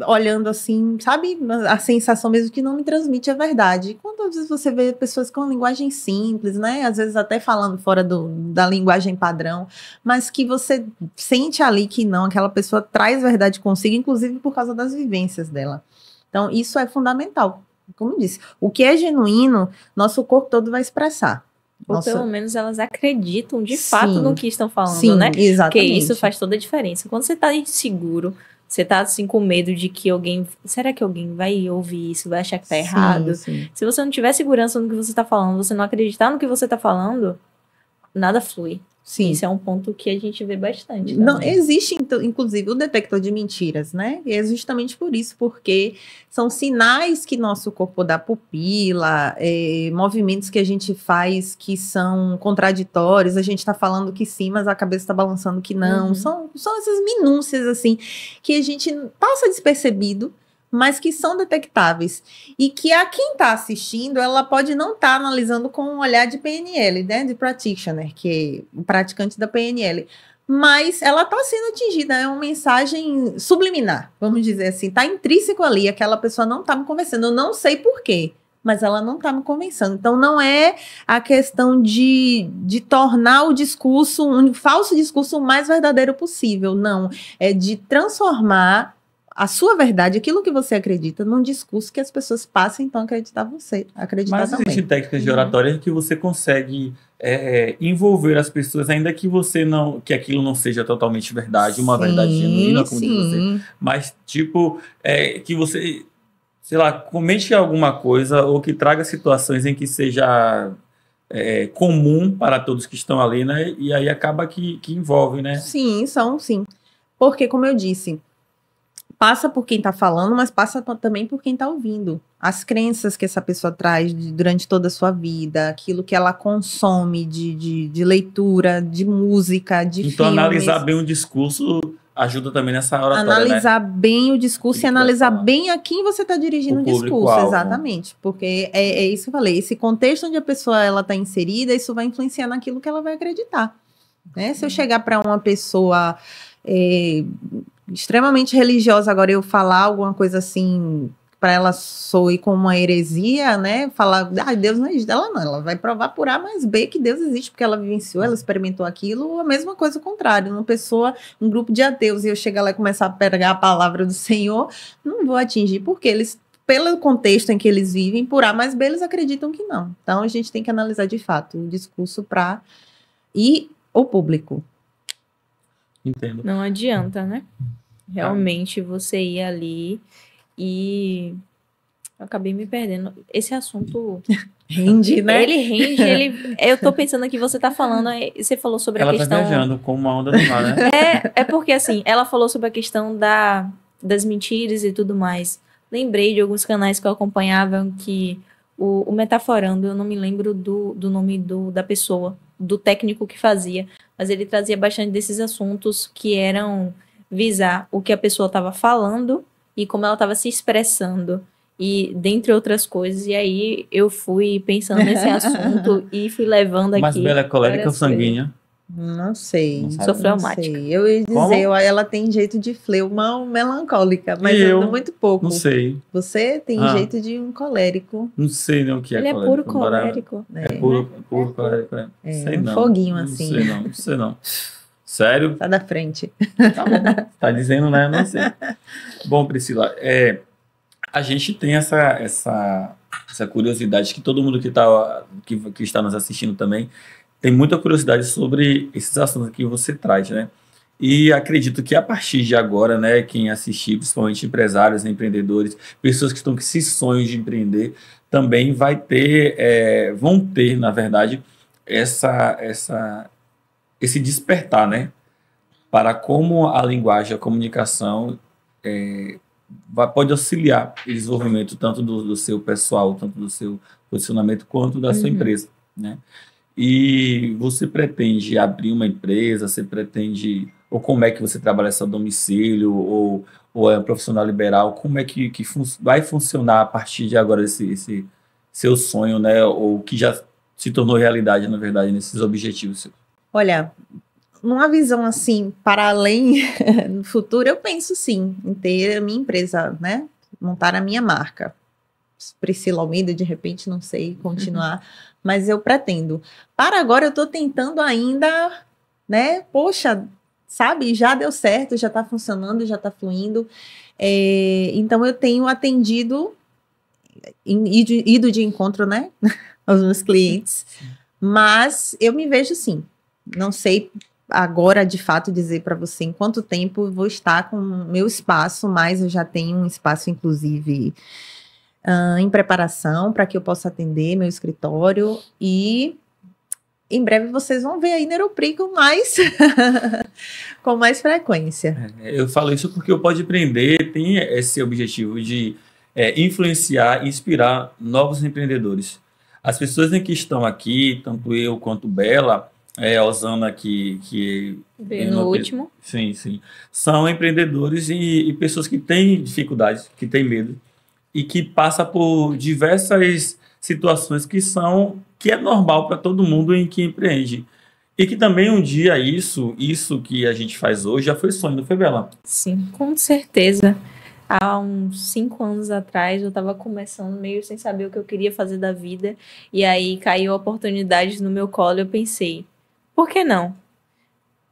olhando assim, sabe, a sensação mesmo que não me transmite a verdade. Quantas vezes você vê pessoas com linguagem simples, né, às vezes até falando fora da linguagem padrão, mas que você sente ali que não, aquela pessoa traz verdade consigo, inclusive por causa das vivências dela. Então, isso é fundamental. Como eu disse, o que é genuíno, nosso corpo todo vai expressar. Ou pelo menos elas acreditam de fato no que estão falando, né? Exatamente. Porque isso faz toda a diferença. Quando você tá inseguro, você tá assim com medo de que será que alguém vai ouvir isso, vai achar que tá errado? Sim. Se você não tiver segurança no que você tá falando, você não acreditar no que você tá falando, nada flui. Sim. Isso é um ponto que a gente vê bastante. Não, existe, inclusive, o detector de mentiras, né? E é justamente por isso, porque são sinais que nosso corpo dá, pupila, movimentos que a gente faz que são contraditórios, a gente está falando que sim, mas a cabeça está balançando que não. São essas minúcias, assim, que a gente passa despercebido, mas que são detectáveis. E que a quem está assistindo, ela pode não estar analisando com um olhar de PNL, né? De practitioner, que é o praticante da PNL. Mas ela está sendo atingida, é uma mensagem subliminar, vamos dizer assim. Está intrínseco ali, aquela pessoa não está me conversando. Eu não sei por quê, mas ela não está me convencendo. Então, não é a questão de tornar o discurso, um falso discurso, o mais verdadeiro possível. Não, é de transformar a sua verdade, aquilo que você acredita, num discurso que as pessoas passem, então, a acreditar Mas também. existem técnicas de oratória que você consegue envolver as pessoas, ainda que que aquilo não seja totalmente verdade, uma verdade genuína, como diz você. Mas, tipo, que você, sei lá, comente alguma coisa ou que traga situações em que seja comum para todos que estão ali, né? E aí acaba que envolve, né? Sim, sim. Porque, como eu disse, passa por quem está falando, mas passa também por quem está ouvindo. As crenças que essa pessoa traz durante toda a sua vida, aquilo que ela consome de leitura, de música, de filmes. Então, analisar bem o discurso ajuda também nessa oratória, analisar bem o discurso e analisar bem a quem você está dirigindo o discurso. Exatamente. Porque é isso que eu falei. Esse contexto onde a pessoa está inserida, isso vai influenciar naquilo que ela vai acreditar. Né? Se eu chegar para uma pessoa extremamente religiosa, agora eu falar alguma coisa assim, para ela soe como uma heresia, né? Falar, Deus não existe. Ela não, ela vai provar por A mais B que Deus existe, porque ela vivenciou, ela experimentou aquilo, a mesma coisa ao contrário. Um grupo de ateus, e eu chegar lá e começar a pegar a palavra do Senhor, não vou atingir, porque eles, pelo contexto em que eles vivem, por A mais B, eles acreditam que não. Então, a gente tem que analisar de fato o discurso e o público. Entendo. Não adianta, né? Realmente você ir ali e... Eu acabei me perdendo. Esse assunto... Rende, né? Ele rende, eu tô pensando aqui, você tá falando, você falou sobre a questão... Ela tá viajando com uma onda do mar, né? É porque assim, ela falou sobre a questão das mentiras e tudo mais. Lembrei de alguns canais que eu acompanhava que o Metaforando, eu não me lembro do nome da pessoa, do técnico que fazia, mas ele trazia bastante desses assuntos que eram visar o que a pessoa estava falando e como ela estava se expressando, e dentre outras coisas. E aí eu fui pensando nesse assunto e fui levando aqui. Mas Bela é colérica ou sanguínea? Não sei. Sou fleumática. Eu ia dizer, ela tem jeito de fleuma melancólica, mas eu muito pouco. Não sei. Você tem jeito de um colérico. Não sei nem o que é colérico. Ele é puro colérico. É puro colérico. Sei não. Foguinho assim. Não sei não. Sério? Tá da frente. Tá bom. Tá dizendo, né? Não sei. Bom, Priscila, a gente tem essa curiosidade que todo mundo que está nos assistindo também tem muita curiosidade sobre esses assuntos que você traz, né? E acredito que a partir de agora, né, quem assistir, principalmente empresários, empreendedores, pessoas que estão com esses sonhos de empreender, também vão ter, na verdade, esse despertar, né? Para como a linguagem, a comunicação pode auxiliar o desenvolvimento tanto do seu pessoal, tanto do seu posicionamento, quanto da sua empresa, né? E você pretende abrir uma empresa, ou como é que você trabalha esse domicílio, ou é um profissional liberal, como é que vai funcionar a partir de agora esse seu sonho, né? Ou que já se tornou realidade, na verdade, nesses objetivos seus? Olha, numa visão assim, para além, no futuro, eu penso sim, em ter a minha empresa, né? Montar a minha marca. Priscila Almeida, de repente, não sei, continuar, mas eu pretendo. Para agora, eu estou tentando ainda, né? Poxa, sabe, já deu certo, já está funcionando, já está fluindo. Então, eu tenho atendido, ido de encontro, né? Aos meus clientes, mas eu me vejo sim. Não sei agora, de fato, dizer para você em quanto tempo eu vou estar com o meu espaço, mas eu já tenho um espaço, inclusive, em preparação para que eu possa atender meu escritório, e em breve vocês vão ver aí Neuropri com mais frequência. Eu falo isso porque o Pode Empreender tem esse objetivo de influenciar e inspirar novos empreendedores. As pessoas que estão aqui, tanto eu quanto Bela, a Osana que veio no último. Sim. São empreendedores e pessoas que têm dificuldades, que têm medo, e que passa por diversas situações que é normal para todo mundo em que empreende. E que também um dia isso que a gente faz hoje já foi sonho, não foi, Bela? Sim, com certeza. há uns 5 anos atrás, eu estava começando meio sem saber o que eu queria fazer da vida. E aí caiu oportunidades no meu colo e eu pensei, por que não?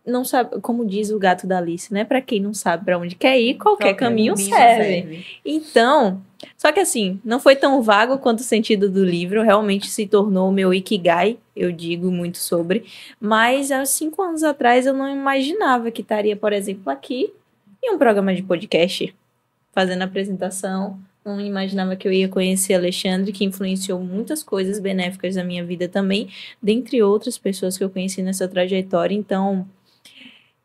Não sabe, como diz o gato da Alice, né? Para quem não sabe para onde quer ir, qualquer caminho serve. Então, só que assim, não foi tão vago quanto o sentido do livro, realmente se tornou o meu Ikigai, eu digo muito sobre, mas há 5 anos atrás eu não imaginava que estaria, por exemplo, aqui em um programa de podcast, fazendo apresentação. Não imaginava que eu ia conhecer Alexandre, que influenciou muitas coisas benéficas na minha vida também, dentre outras pessoas que eu conheci nessa trajetória. Então,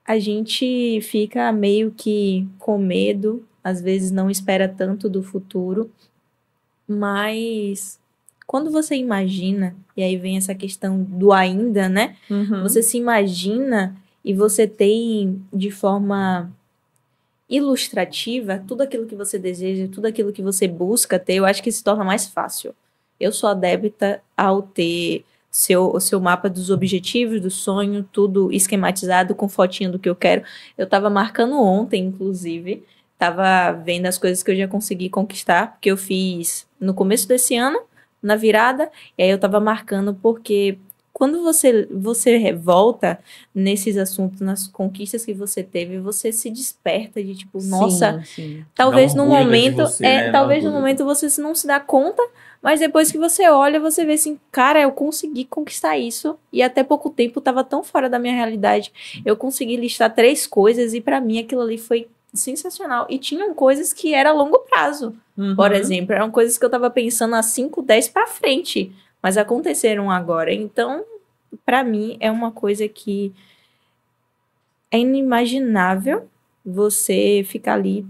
a gente fica meio que com medo, às vezes não espera tanto do futuro, mas quando você imagina, e aí vem essa questão do ainda, né? Você se imagina e você tem de forma ilustrativa tudo aquilo que você deseja, tudo aquilo que você busca ter, eu acho que se torna mais fácil. Eu sou adepta ao ter o seu mapa dos objetivos, do sonho, tudo esquematizado com fotinho do que eu quero. Eu tava marcando ontem, inclusive, tava vendo as coisas que eu já consegui conquistar, porque eu fiz no começo desse ano, na virada, e aí eu tava marcando porque quando você volta nesses assuntos, nas conquistas que você teve, você se desperta de tipo, nossa, sim. Talvez no momento, você, né? talvez no momento você não se dá conta, mas depois que você olha, você vê assim, cara, eu consegui conquistar isso e até pouco tempo estava tão fora da minha realidade. Eu consegui listar 3 coisas e para mim aquilo ali foi sensacional. E tinham coisas que era a longo prazo, por exemplo, eram coisas que eu estava pensando há 5, 10 para frente, mas aconteceram agora. Então, para mim, é uma coisa que é inimaginável você ficar ali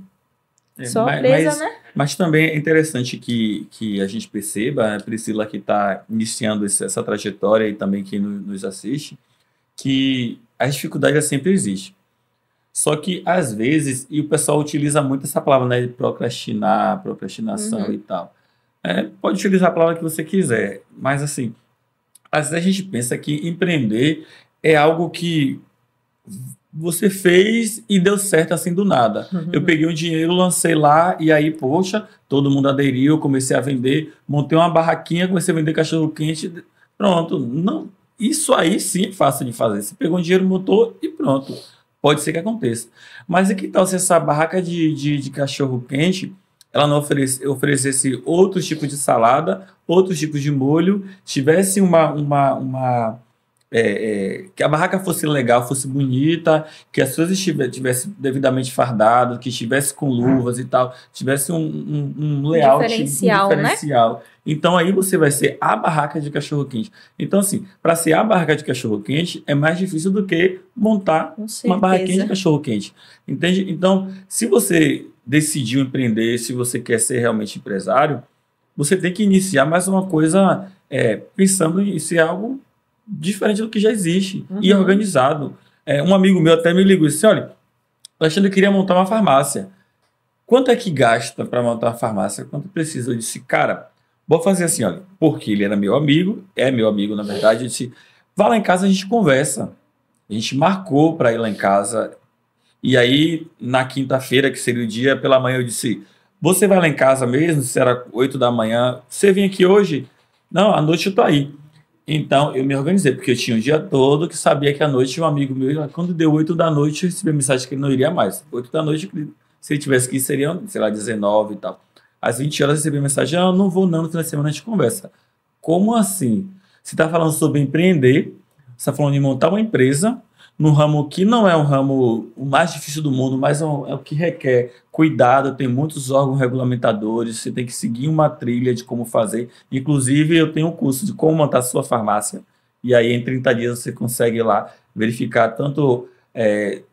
só presa, né? Mas também é interessante que a gente perceba, a Priscila que está iniciando essa trajetória e também quem nos assiste, que as dificuldades sempre existem. Só que, às vezes, e o pessoal utiliza muito essa palavra, né, de procrastinação e tal. Pode utilizar a palavra que você quiser, mas assim, às vezes a gente pensa que empreender é algo que você fez e deu certo assim do nada. Eu peguei um dinheiro, lancei lá e aí, poxa, todo mundo aderiu, comecei a vender, montei uma barraquinha, comecei a vender cachorro-quente, pronto. Não, isso aí sim é fácil de fazer. Você pegou um dinheiro, montou e pronto. Pode ser que aconteça. Mas e que tal se essa barraca de cachorro-quente ela não oferecesse outros tipos de salada, outros tipos de molho, tivesse que a barraca fosse legal, fosse bonita, que as coisas estivessem devidamente fardadas, que estivesse com luvas e tal, tivesse um layout diferencial, né? Então aí você vai ser a barraca de cachorro-quente. Então assim, para ser a barraca de cachorro-quente é mais difícil do que montar uma barraquinha de cachorro-quente. Entende? Então, se você decidiu empreender, se você quer ser realmente empresário, você tem que iniciar mais uma coisa pensando em ser algo diferente do que já existe e organizado. Um amigo meu até me ligou e disse, olha, Alexandre queria montar uma farmácia. Quanto é que gasta para montar uma farmácia? Quanto precisa? Eu disse, cara, vou fazer assim, olha, porque ele era meu amigo, é meu amigo na verdade, eu disse, vá lá em casa, a gente conversa. A gente marcou para ir lá em casa. E aí, na quinta-feira, que seria o dia, pela manhã, eu disse, você vai lá em casa mesmo? Se era 8 da manhã, você vem aqui hoje? Não, à noite eu tô aí. Então, eu me organizei, porque eu tinha o dia todo que sabia que à noite um amigo meu, quando deu 8 da noite, eu recebi a mensagem que ele não iria mais. 8 da noite, se ele tivesse que ir, seria, sei lá, 19 e tal. Às 20 horas, eu recebi a mensagem, não vou não, no final de semana a gente conversa. Como assim? Você está falando sobre empreender, você está falando de montar uma empresa, num ramo que não é um ramo o mais difícil do mundo, mas é o que requer cuidado, tem muitos órgãos regulamentadores, você tem que seguir uma trilha de como fazer. Inclusive, eu tenho um curso de como montar sua farmácia, e aí em 30 dias você consegue lá verificar tanto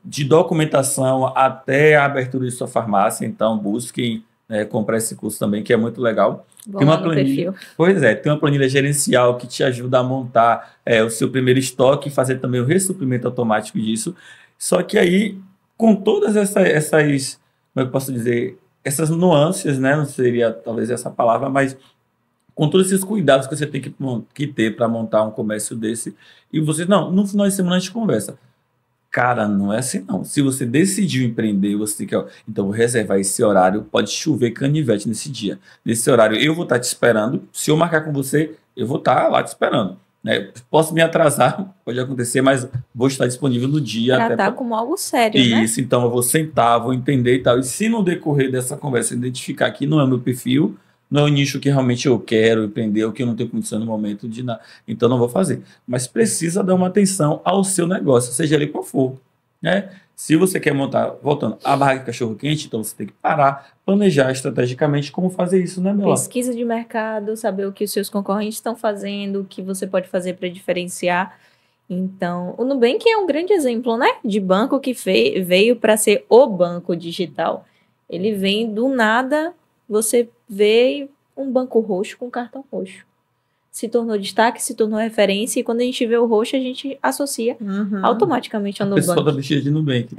de documentação até a abertura de sua farmácia, então busquem comprar esse curso também, que é muito legal. Tem uma planilha, tem uma planilha gerencial que te ajuda a montar o seu primeiro estoque e fazer também o ressuprimento automático disso. Só que aí, com todas essas como eu posso dizer, essas nuances, né? Não seria talvez essa palavra, mas com todos esses cuidados que você tem que ter para montar um comércio desse. E você, não, no final de semana a gente conversa. Cara, não é assim não. Se você decidiu empreender, você quer, então vou reservar esse horário, pode chover canivete nesse dia. Nesse horário eu vou estar te esperando. Se eu marcar com você, eu vou estar lá te esperando. Né? Posso me atrasar, pode acontecer, mas vou estar disponível no dia. Tratar como algo sério, né? Isso, então eu vou sentar, vou entender e tal. E se no decorrer dessa conversa identificar que não é o meu perfil, não é o nicho que realmente eu quero empreender, ou que eu não tenho condição no momento de nada, então não vou fazer. Mas precisa dar uma atenção ao seu negócio, seja ele qual for. Né? Se você quer montar, voltando, a barraca de cachorro-quente, então você tem que parar, planejar estrategicamente como fazer isso, né, Bela? Pesquisa de mercado, saber o que os seus concorrentes estão fazendo, o que você pode fazer para diferenciar. Então, o Nubank é um grande exemplo, né? De banco que veio para ser o banco digital. Ele vem do nada, você vê um banco roxo com cartão roxo. Se tornou destaque, se tornou referência, e quando a gente vê o roxo, a gente associa automaticamente ao Nubank. A pessoa tá vestida de Nubank.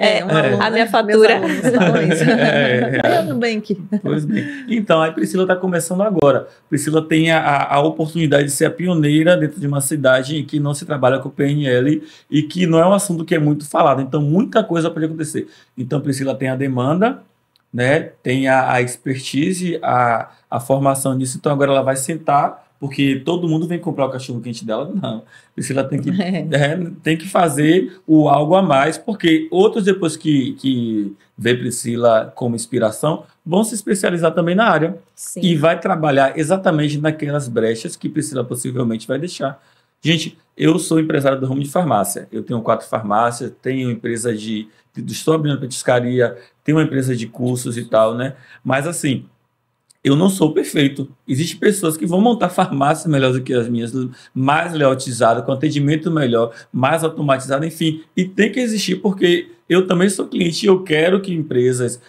A minha fatura. É o Nubank. Pois bem. Então, a Priscila está começando agora. Priscila tem a oportunidade de ser a pioneira dentro de uma cidade em que não se trabalha com PNL e que não é um assunto que é muito falado. Então, muita coisa pode acontecer. Então, Priscila tem a demanda, né? Tem a expertise, a formação nisso. Então, agora ela vai sentar, porque todo mundo vem comprar o cachorro-quente dela. Não. Priscila tem que fazer o algo a mais, porque outros, depois que vê Priscila como inspiração, vão se especializar também na área. Sim. E vai trabalhar exatamente naquelas brechas que Priscila possivelmente vai deixar. Gente, eu sou empresário do ramo de farmácia. Eu tenho 4 farmácias, tenho empresa estou abrindo petiscaria, tenho uma empresa de cursos e tal, né? Mas assim, eu não sou perfeito. Existem pessoas que vão montar farmácias melhores do que as minhas, mais layoutizadas, com atendimento melhor, mais automatizado, enfim. E tem que existir, porque eu também sou cliente e eu quero que empresas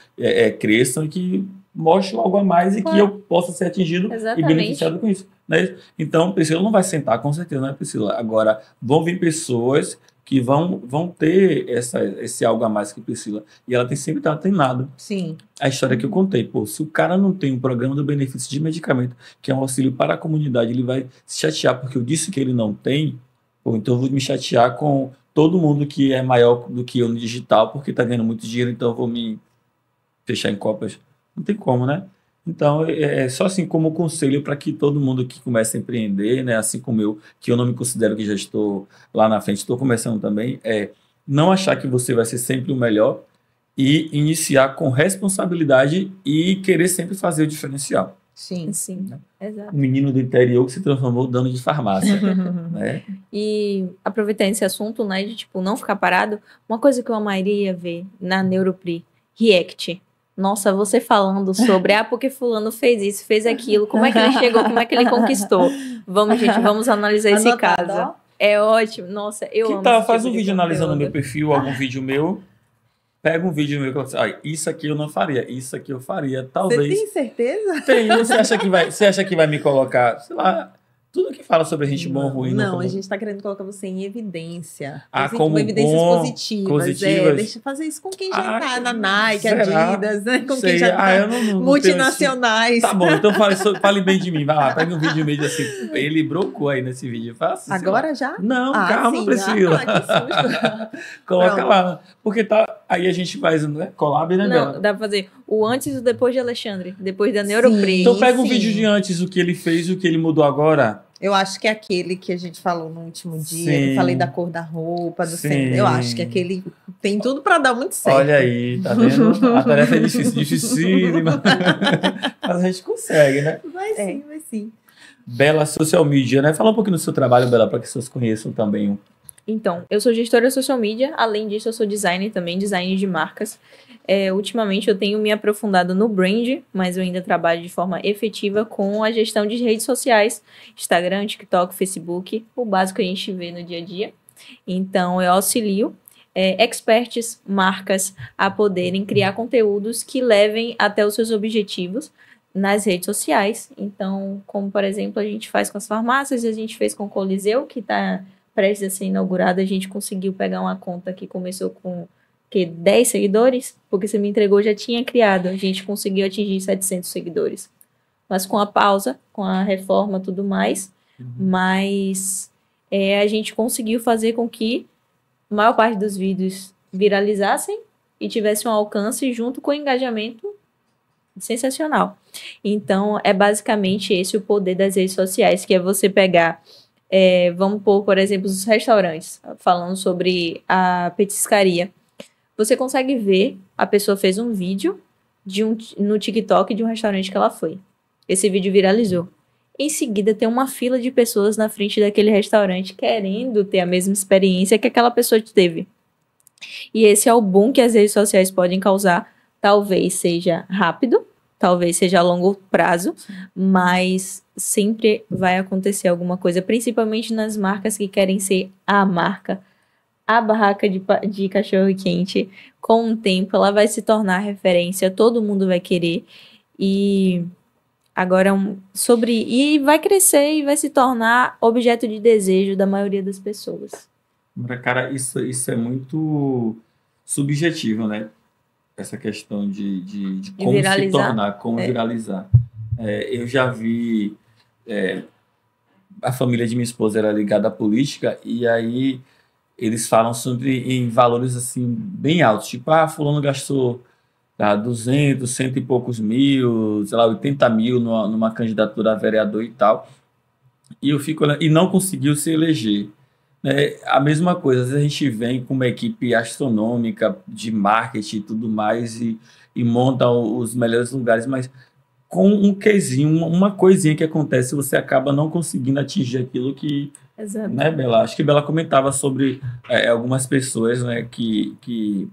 cresçam e que mostrem algo a mais e que eu possa ser atingido e beneficiado com isso. Né? Então, Priscila não vai sentar, com certeza, não é, Priscila? Agora, vão vir pessoas que vão ter esse algo a mais que Priscila. E ela tem sempre estado treinada. Sim. A história que eu contei, se o cara não tem um programa do benefício de medicamento, que é um auxílio para a comunidade, ele vai se chatear porque eu disse que ele não tem, então eu vou me chatear com todo mundo que é maior do que eu no digital, porque está ganhando muito dinheiro, então eu vou me fechar em copas. Não tem como, né? Então, é só assim como conselho para que todo mundo que começa a empreender, né, assim como eu, que eu não me considero que já estou lá na frente, estou começando também, não achar que você vai ser sempre o melhor e iniciar com responsabilidade e querer sempre fazer o diferencial. Sim, sim, exato. Um menino do interior que se transformou dono de farmácia. Né? E aproveitando esse assunto, né, de tipo, não ficar parado, uma coisa que eu amaria ver na Neuropri, React. Nossa, você falando sobre, porque fulano fez isso, fez aquilo, como é que ele chegou, como é que ele conquistou. Vamos, gente, vamos analisar esse caso. É ótimo. Nossa, eu amo. Faz um vídeo analisando o meu perfil, algum vídeo meu. Pega um vídeo meu e fala assim, isso aqui eu não faria, isso aqui eu faria, talvez. Você tem certeza? Tenho. Você acha que vai me colocar, sei lá, tudo que fala sobre a gente bom ou ruim. Não, a gente está querendo colocar você em evidência. Como evidências bom, positivas. Deixa eu fazer isso com quem já está na Nike, será? Adidas, né? Com quem já está não multinacionais. Tá bom, então fale bem de mim. Vai lá, pega um vídeo meio assim. Ele brocou aí nesse vídeo. Faça, agora já? Não, calma, Priscila. Que susto. Coloca lá. Porque aí a gente faz, né? Collab, né, Bela? Não, dá pra fazer o antes e o depois de Alexandre. Depois da Neuropri. Então pega um vídeo de antes, o que ele fez e o que ele mudou agora. Eu acho que é aquele que a gente falou no último dia, eu falei da cor da roupa, do centro. Eu acho que aquele tem tudo para dar muito certo. Olha aí, tá vendo? A tarefa é dificílima. Mas a gente consegue, né? Vai sim. Bela, social media, né? Fala um pouquinho do seu trabalho, Bela, para que as pessoas conheçam também. Então, eu sou gestora de social media, além disso eu sou designer também, designer de marcas. Ultimamente eu tenho me aprofundado no brand, mas eu ainda trabalho de forma efetiva com a gestão de redes sociais, Instagram, TikTok, Facebook, o básico que a gente vê no dia a dia. Então eu auxilio experts, marcas, a poderem criar conteúdos que levem até os seus objetivos nas redes sociais. Então, como por exemplo a gente faz com as farmácias, a gente fez com o Coliseu, que está prestes a ser inaugurado. A gente conseguiu pegar uma conta que começou com 10 seguidores, porque você me entregou, já tinha criado. A gente conseguiu atingir 700 seguidores. Mas com a pausa, com a reforma e tudo mais, mas a gente conseguiu fazer com que a maior parte dos vídeos viralizassem e tivessem um alcance junto com o engajamento sensacional. Então, é basicamente esse o poder das redes sociais, que é você pegar, vamos pôr, por exemplo, os restaurantes, falando sobre a petiscaria. Você consegue ver, a pessoa fez um vídeo no TikTok de um restaurante que ela foi. Esse vídeo viralizou. Em seguida, tem uma fila de pessoas na frente daquele restaurante querendo ter a mesma experiência que aquela pessoa teve. E esse é o boom que as redes sociais podem causar. Talvez seja rápido, talvez seja a longo prazo, mas sempre vai acontecer alguma coisa, principalmente nas marcas que querem ser a marca. A barraca de cachorro-quente, com o tempo, ela vai se tornar referência, todo mundo vai querer. E agora, e vai crescer e vai se tornar objeto de desejo da maioria das pessoas. Cara, isso é muito subjetivo, né? Essa questão de como viralizar. Se tornar, como viralizar. Eu já vi... a família de minha esposa era ligada à política, e aí eles falam em valores assim, bem altos. Tipo, fulano gastou 200, 100 e poucos mil, sei lá, 80 mil numa candidatura a vereador e tal. E eu fico olhando, e não conseguiu se eleger. A mesma coisa, às vezes a gente vem com uma equipe astronômica de marketing e tudo mais e monta os melhores lugares, mas com um quesinho, uma coisinha que acontece, você acaba não conseguindo atingir aquilo que... Exato. Né, Bela? Acho que Bela comentava sobre algumas pessoas, né, que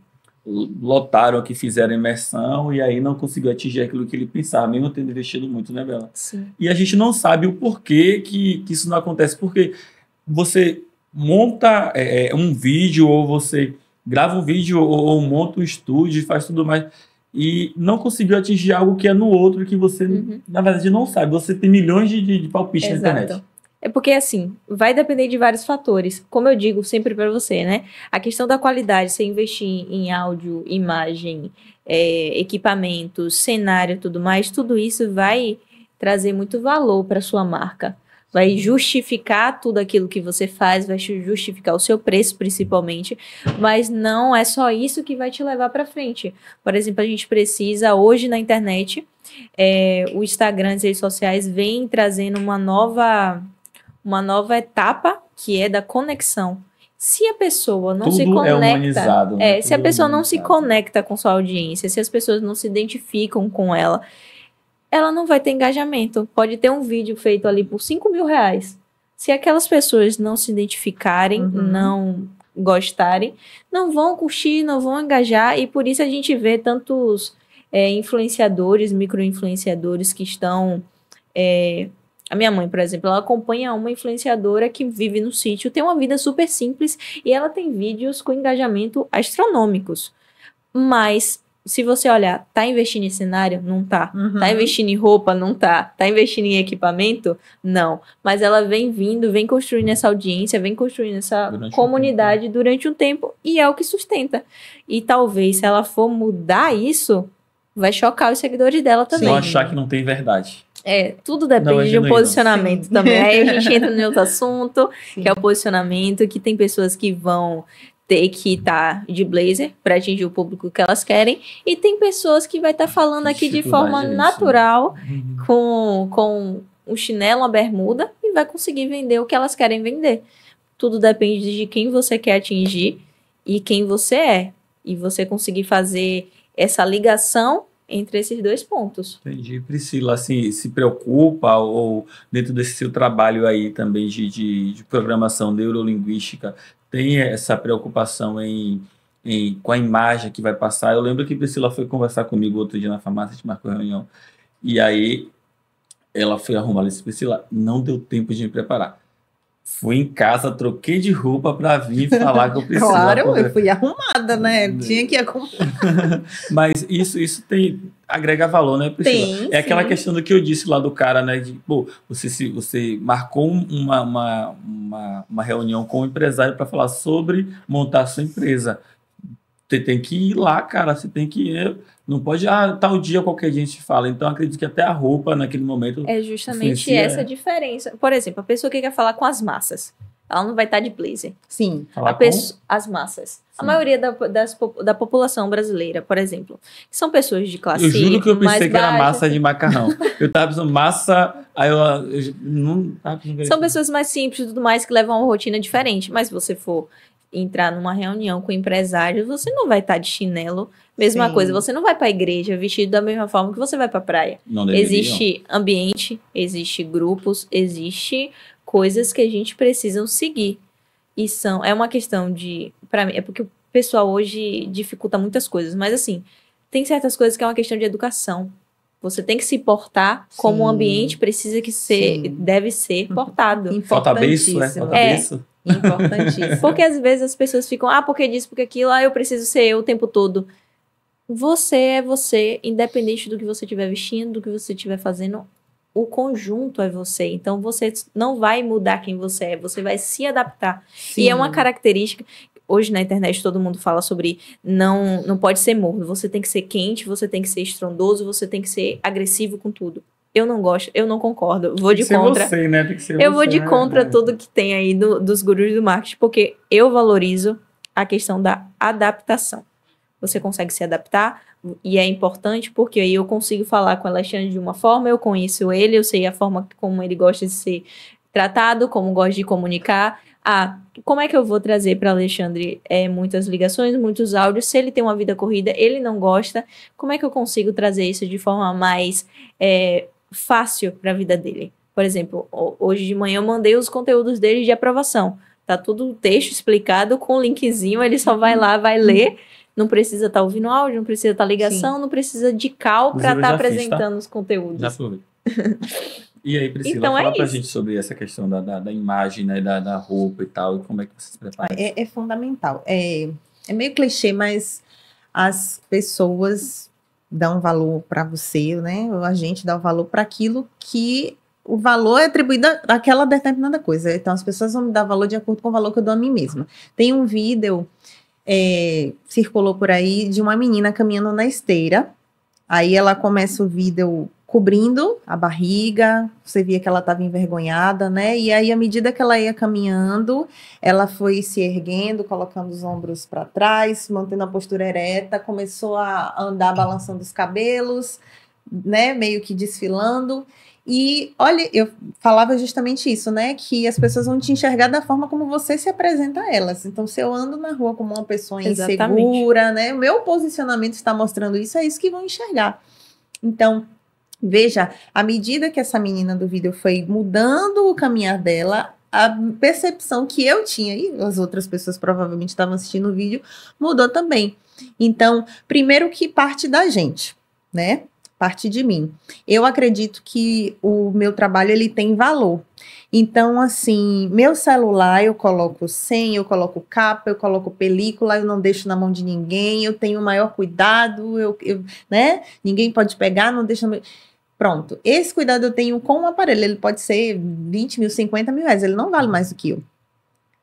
lotaram, que fizeram imersão e aí não conseguiu atingir aquilo que ele pensava, mesmo tendo investido muito, né, Bela? Sim. E a gente não sabe o porquê que isso não acontece, porque você monta um vídeo, ou você grava um vídeo, ou monta um estúdio, faz tudo mais, e não conseguiu atingir algo que é no outro, que você, na verdade, não sabe. Você tem milhões de palpites. Exato. Na internet. É porque, assim, vai depender de vários fatores. Como eu digo sempre para você, né? A questão da qualidade, você investir em áudio, imagem, equipamentos, cenário e tudo mais, tudo isso vai trazer muito valor para sua marca. Vai justificar tudo aquilo que você faz, vai justificar o seu preço, principalmente, mas não é só isso que vai te levar para frente. Por exemplo, a gente precisa, hoje na internet, o Instagram, as redes sociais, vem trazendo uma nova etapa, que é da conexão. Se a pessoa não se conecta, né? Se a pessoa não se conecta com sua audiência, se as pessoas não se identificam com ela, ela não vai ter engajamento. Pode ter um vídeo feito ali por R$5.000. Se aquelas pessoas não se identificarem, não gostarem, não vão curtir, não vão engajar, e por isso a gente vê tantos influenciadores, micro-influenciadores que estão... A minha mãe, por exemplo, ela acompanha uma influenciadora que vive no sítio, tem uma vida super simples, e ela tem vídeos com engajamento astronômicos. Mas... se você olhar, tá investindo em cenário? Não tá. Tá investindo em roupa? Não tá. Tá investindo em equipamento? Não. Mas ela vem construindo essa audiência, vem construindo essa comunidade durante um tempo, e é o que sustenta. E talvez, se ela for mudar isso, vai chocar os seguidores dela também. Se eu achar que não tem verdade. Tudo depende de um posicionamento também. Aí a gente entra no outro assunto, que é o posicionamento, que tem pessoas que vão... ter que estar de blazer para atingir o público que elas querem, e tem pessoas que vai estar falando aqui de forma natural, com um chinelo, uma bermuda, e vai conseguir vender o que elas querem vender. Tudo depende de quem você quer atingir e quem você é, e você conseguir fazer essa ligação entre esses dois pontos. Entendi. Priscila, assim, se preocupa, ou dentro desse seu trabalho aí também de programação neurolinguística, tem essa preocupação com a imagem que vai passar? Eu lembro que Priscila foi conversar comigo outro dia na farmácia, a gente marcou reunião, e aí ela foi arrumar, ela disse: Priscila, não deu tempo de me preparar. Fui em casa, troquei de roupa para vir falar com a Priscila. Claro, eu fui arrumada, né? Tinha que acompanhar. Mas isso agrega valor, né, Priscila? Sim, aquela questão do que eu disse lá do cara, né? De, você marcou uma reunião com o empresário para falar sobre montar a sua empresa. Você tem que ir lá, cara. Você tem que ir. Não pode, tal dia, qualquer dia a gente fala. Então, acredito que até a roupa, naquele momento... É justamente essa diferença. Por exemplo, a pessoa que quer falar com as massas. ela não vai estar de blazer. Sim. As massas. Sim. A maioria da população brasileira, por exemplo, são pessoas de classe Eu juro que eu pensei que era baixa. massa de macarrão. Eu tava pensando massa, aí eu não tava pensando. São pessoas mais simples e tudo mais, que levam uma rotina diferente. Mas se você for entrar numa reunião com empresários, você não vai estar de chinelo. Mesma Sim. coisa, você não vai para a igreja vestido da mesma forma que você vai para a praia. Não deveria. Existe ambiente, existe grupos, existe coisas que a gente precisa seguir. E é uma questão de... Para mim, é porque o pessoal hoje dificulta muitas coisas. Mas assim, tem certas coisas que é uma questão de educação. Você tem que se portar como o ambiente precisa que deve ser portado. Falta beiço, né? Falta beiço. Importantíssimo. Porque às vezes as pessoas ficam, porque disso, porque aquilo, eu preciso ser eu o tempo todo. Você é você, independente do que você estiver vestindo, do que você estiver fazendo, o conjunto é você. Então você não vai mudar quem você vai se adaptar. Sim. E é uma característica. Hoje na internet todo mundo fala sobre não pode ser morno, você tem que ser quente, você tem que ser estrondoso, você tem que ser agressivo com tudo. Eu não gosto, eu não concordo, vou de contra. Você, né? Tem que ser eu você, vou de né? contra tudo que tem aí dos gurus do marketing, porque eu valorizo a questão da adaptação. Você consegue se adaptar e é importante porque aí eu consigo falar com o Alexandre de uma forma, eu conheço ele, eu sei a forma como ele gosta de ser tratado, como gosta de comunicar. Como é que eu vou trazer para Alexandre muitas ligações, muitos áudios? Se ele tem uma vida corrida, ele não gosta, como é que eu consigo trazer isso de forma mais fácil para a vida dele? Por exemplo, hoje de manhã eu mandei os conteúdos dele de aprovação. Tá tudo o texto explicado com um linkzinho, ele só vai lá, vai ler. Não precisa estar ouvindo áudio, não precisa estar ligação, não precisa de cal para estar apresentando os conteúdos. Já fui. E aí, Priscila, então fala pra gente sobre essa questão da imagem, né, da roupa e tal, e como é que você se prepara? É fundamental. É meio clichê, mas as pessoas dão valor para você, né? A gente dá o valor para aquilo que o valor é atribuído àquela determinada coisa. Então, as pessoas vão me dar valor de acordo com o valor que eu dou a mim mesma. Tem um vídeo, circulou por aí, de uma menina caminhando na esteira. Aí ela começa o vídeo cobrindo a barriga, você via que ela estava envergonhada, né? E aí, à medida que ela ia caminhando, ela foi se erguendo, colocando os ombros para trás, mantendo a postura ereta, começou a andar balançando os cabelos, né? Meio que desfilando. E, olha, eu falava justamente isso, né? Que as pessoas vão te enxergar da forma como você se apresenta a elas. Então, se eu ando na rua como uma pessoa insegura, né? O meu posicionamento está mostrando isso, é isso que vão enxergar. Então, veja, à medida que essa menina do vídeo foi mudando o caminhar dela, a percepção que eu tinha, e as outras pessoas provavelmente estavam assistindo o vídeo, mudou também. Então, primeiro que parte da gente, né? Parte de mim. Eu acredito que o meu trabalho, ele tem valor. Então, assim, meu celular eu coloco senha, eu coloco capa, eu coloco película, eu não deixo na mão de ninguém, eu tenho o maior cuidado, né? Ninguém pode pegar, não deixa... Pronto. Esse cuidado eu tenho com o aparelho. Ele pode ser 20 mil, 50 mil reais. Ele não vale mais do que eu.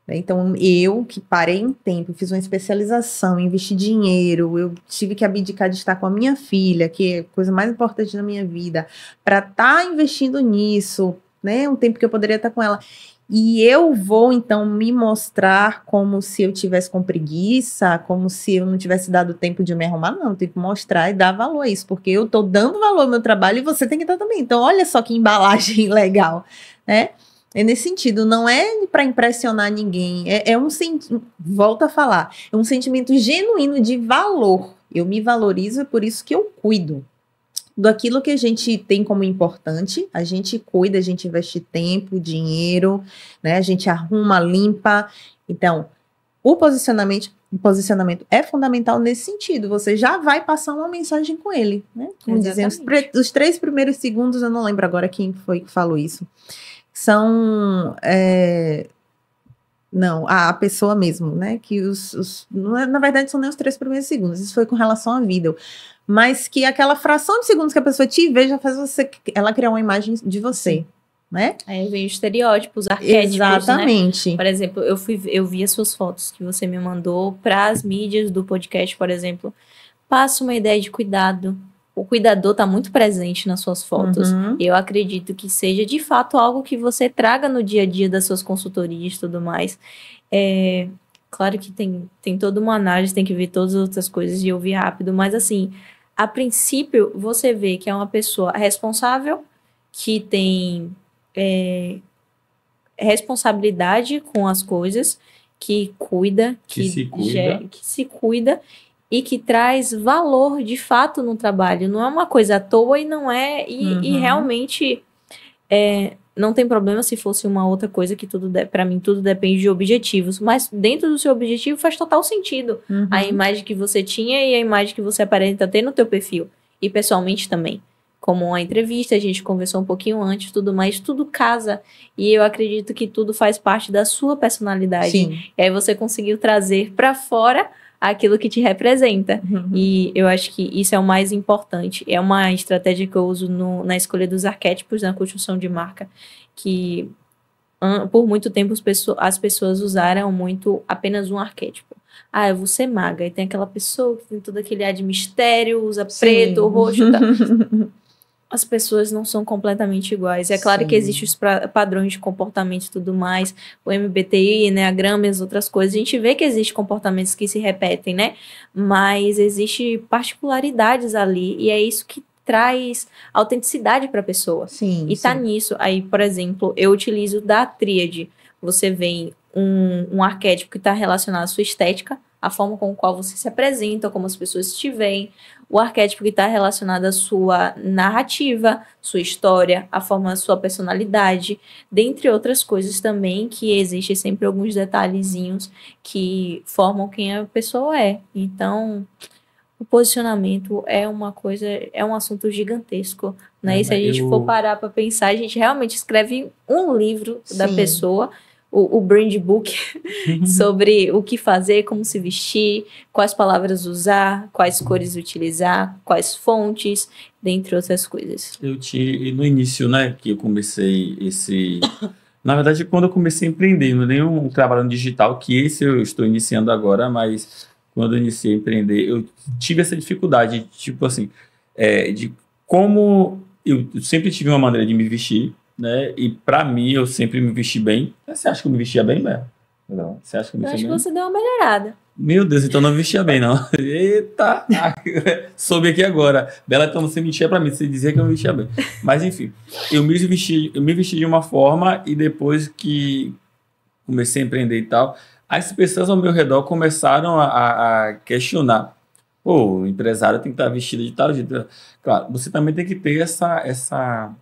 Então, eu que parei um tempo, fiz uma especialização, investi dinheiro, eu tive que abdicar de estar com a minha filha, que é a coisa mais importante da minha vida, para estar investindo nisso, né? Um tempo que eu poderia estar com ela. E eu vou, então, me mostrar como se eu tivesse com preguiça, como se eu não tivesse dado tempo de me arrumar. Não, eu tenho que mostrar e dar valor a isso, porque eu estou dando valor ao meu trabalho e você tem que dar também. Então, olha só que embalagem legal, né? É nesse sentido, não é para impressionar ninguém, volto a falar, é um sentimento genuíno de valor. Eu me valorizo, é por isso que eu cuido daquilo que a gente tem como importante, a gente cuida, a gente investe tempo, dinheiro, né? A gente arruma, limpa. Então, o posicionamento é fundamental nesse sentido. Você já vai passar uma mensagem com ele, né? Como dizem, os 3 primeiros segundos, eu não lembro agora quem foi que falou isso. São... Não, a pessoa mesmo, né? Que na verdade, são nem os 3 primeiros segundos. Isso foi com relação à vida. Mas que aquela fração de segundos que a pessoa te vê já faz ela criar uma imagem de você, né? Aí vem os estereótipos, arquétipos, exatamente. Né? Por exemplo, eu vi as suas fotos que você me mandou para as mídias do podcast, por exemplo. Passa uma ideia de cuidado, o cuidador está muito presente nas suas fotos. Eu acredito que seja, de fato, algo que você traga no dia a dia das suas consultorias e tudo mais. Claro que tem toda uma análise, tem que ver todas as outras coisas e ouvir rápido, mas assim, a princípio, você vê que é uma pessoa responsável, que tem responsabilidade com as coisas, que cuida, que se cuida e que traz valor de fato no trabalho. Não é uma coisa à toa e não é. E realmente não tem problema se fosse uma outra coisa, que para mim tudo depende de objetivos. Mas dentro do seu objetivo faz total sentido a imagem que você tinha e a imagem que você aparenta ter no teu perfil. E pessoalmente também. Como uma entrevista, a gente conversou um pouquinho antes, tudo mais, tudo casa. E eu acredito que tudo faz parte da sua personalidade. Sim. E aí você conseguiu trazer para fora aquilo que te representa. E eu acho que isso é o mais importante. É uma estratégia que eu uso na escolha dos arquétipos, na construção de marca, que por muito tempo as pessoas usaram muito apenas um arquétipo. Eu vou ser maga. E tem aquela pessoa que tem todo aquele ar de mistério, usa preto, roxo, tá? As pessoas não são completamente iguais. É claro que existem os padrões de comportamento e tudo mais, o MBTI, né, a Grama e as outras coisas. A gente vê que existem comportamentos que se repetem, né? Mas existem particularidades ali e é isso que traz autenticidade para a pessoa. Sim, e tá nisso. Aí, por exemplo, eu utilizo da tríade. Você vem um arquétipo que está relacionado à sua estética, a forma com a qual você se apresenta, como as pessoas te veem, o arquétipo que está relacionado à sua narrativa, sua história, a forma da sua personalidade, dentre outras coisas também, que existem sempre alguns detalhezinhos que formam quem a pessoa é. Então, o posicionamento é uma coisa, é um assunto gigantesco, né? E se a gente for parar para pensar, a gente realmente escreve um livro da pessoa, o brand book, sobre o que fazer, como se vestir, quais palavras usar, quais cores utilizar, quais fontes, dentre outras coisas. No início, né, que eu comecei na verdade, quando eu comecei a empreender, não é nem um trabalho no digital, que esse eu estou iniciando agora, mas quando eu iniciei a empreender, eu tive essa dificuldade, tipo assim, de como eu sempre tive uma maneira de me vestir, né? E pra mim, eu sempre me vesti bem. Você acha que eu me vestia bem, Bela? Não. Você acha que eu me vestia bem? Eu acho que você deu uma melhorada. Meu Deus, então não me vestia bem, não. Eita! Soube aqui agora. Bela, então você mentia pra mim, você dizia que eu me vestia bem. Mas enfim, eu me vesti de uma forma e depois que comecei a empreender e tal, as pessoas ao meu redor começaram a questionar. Pô, o empresário tem que estar vestido de tal jeito. Claro, você também tem que ter essa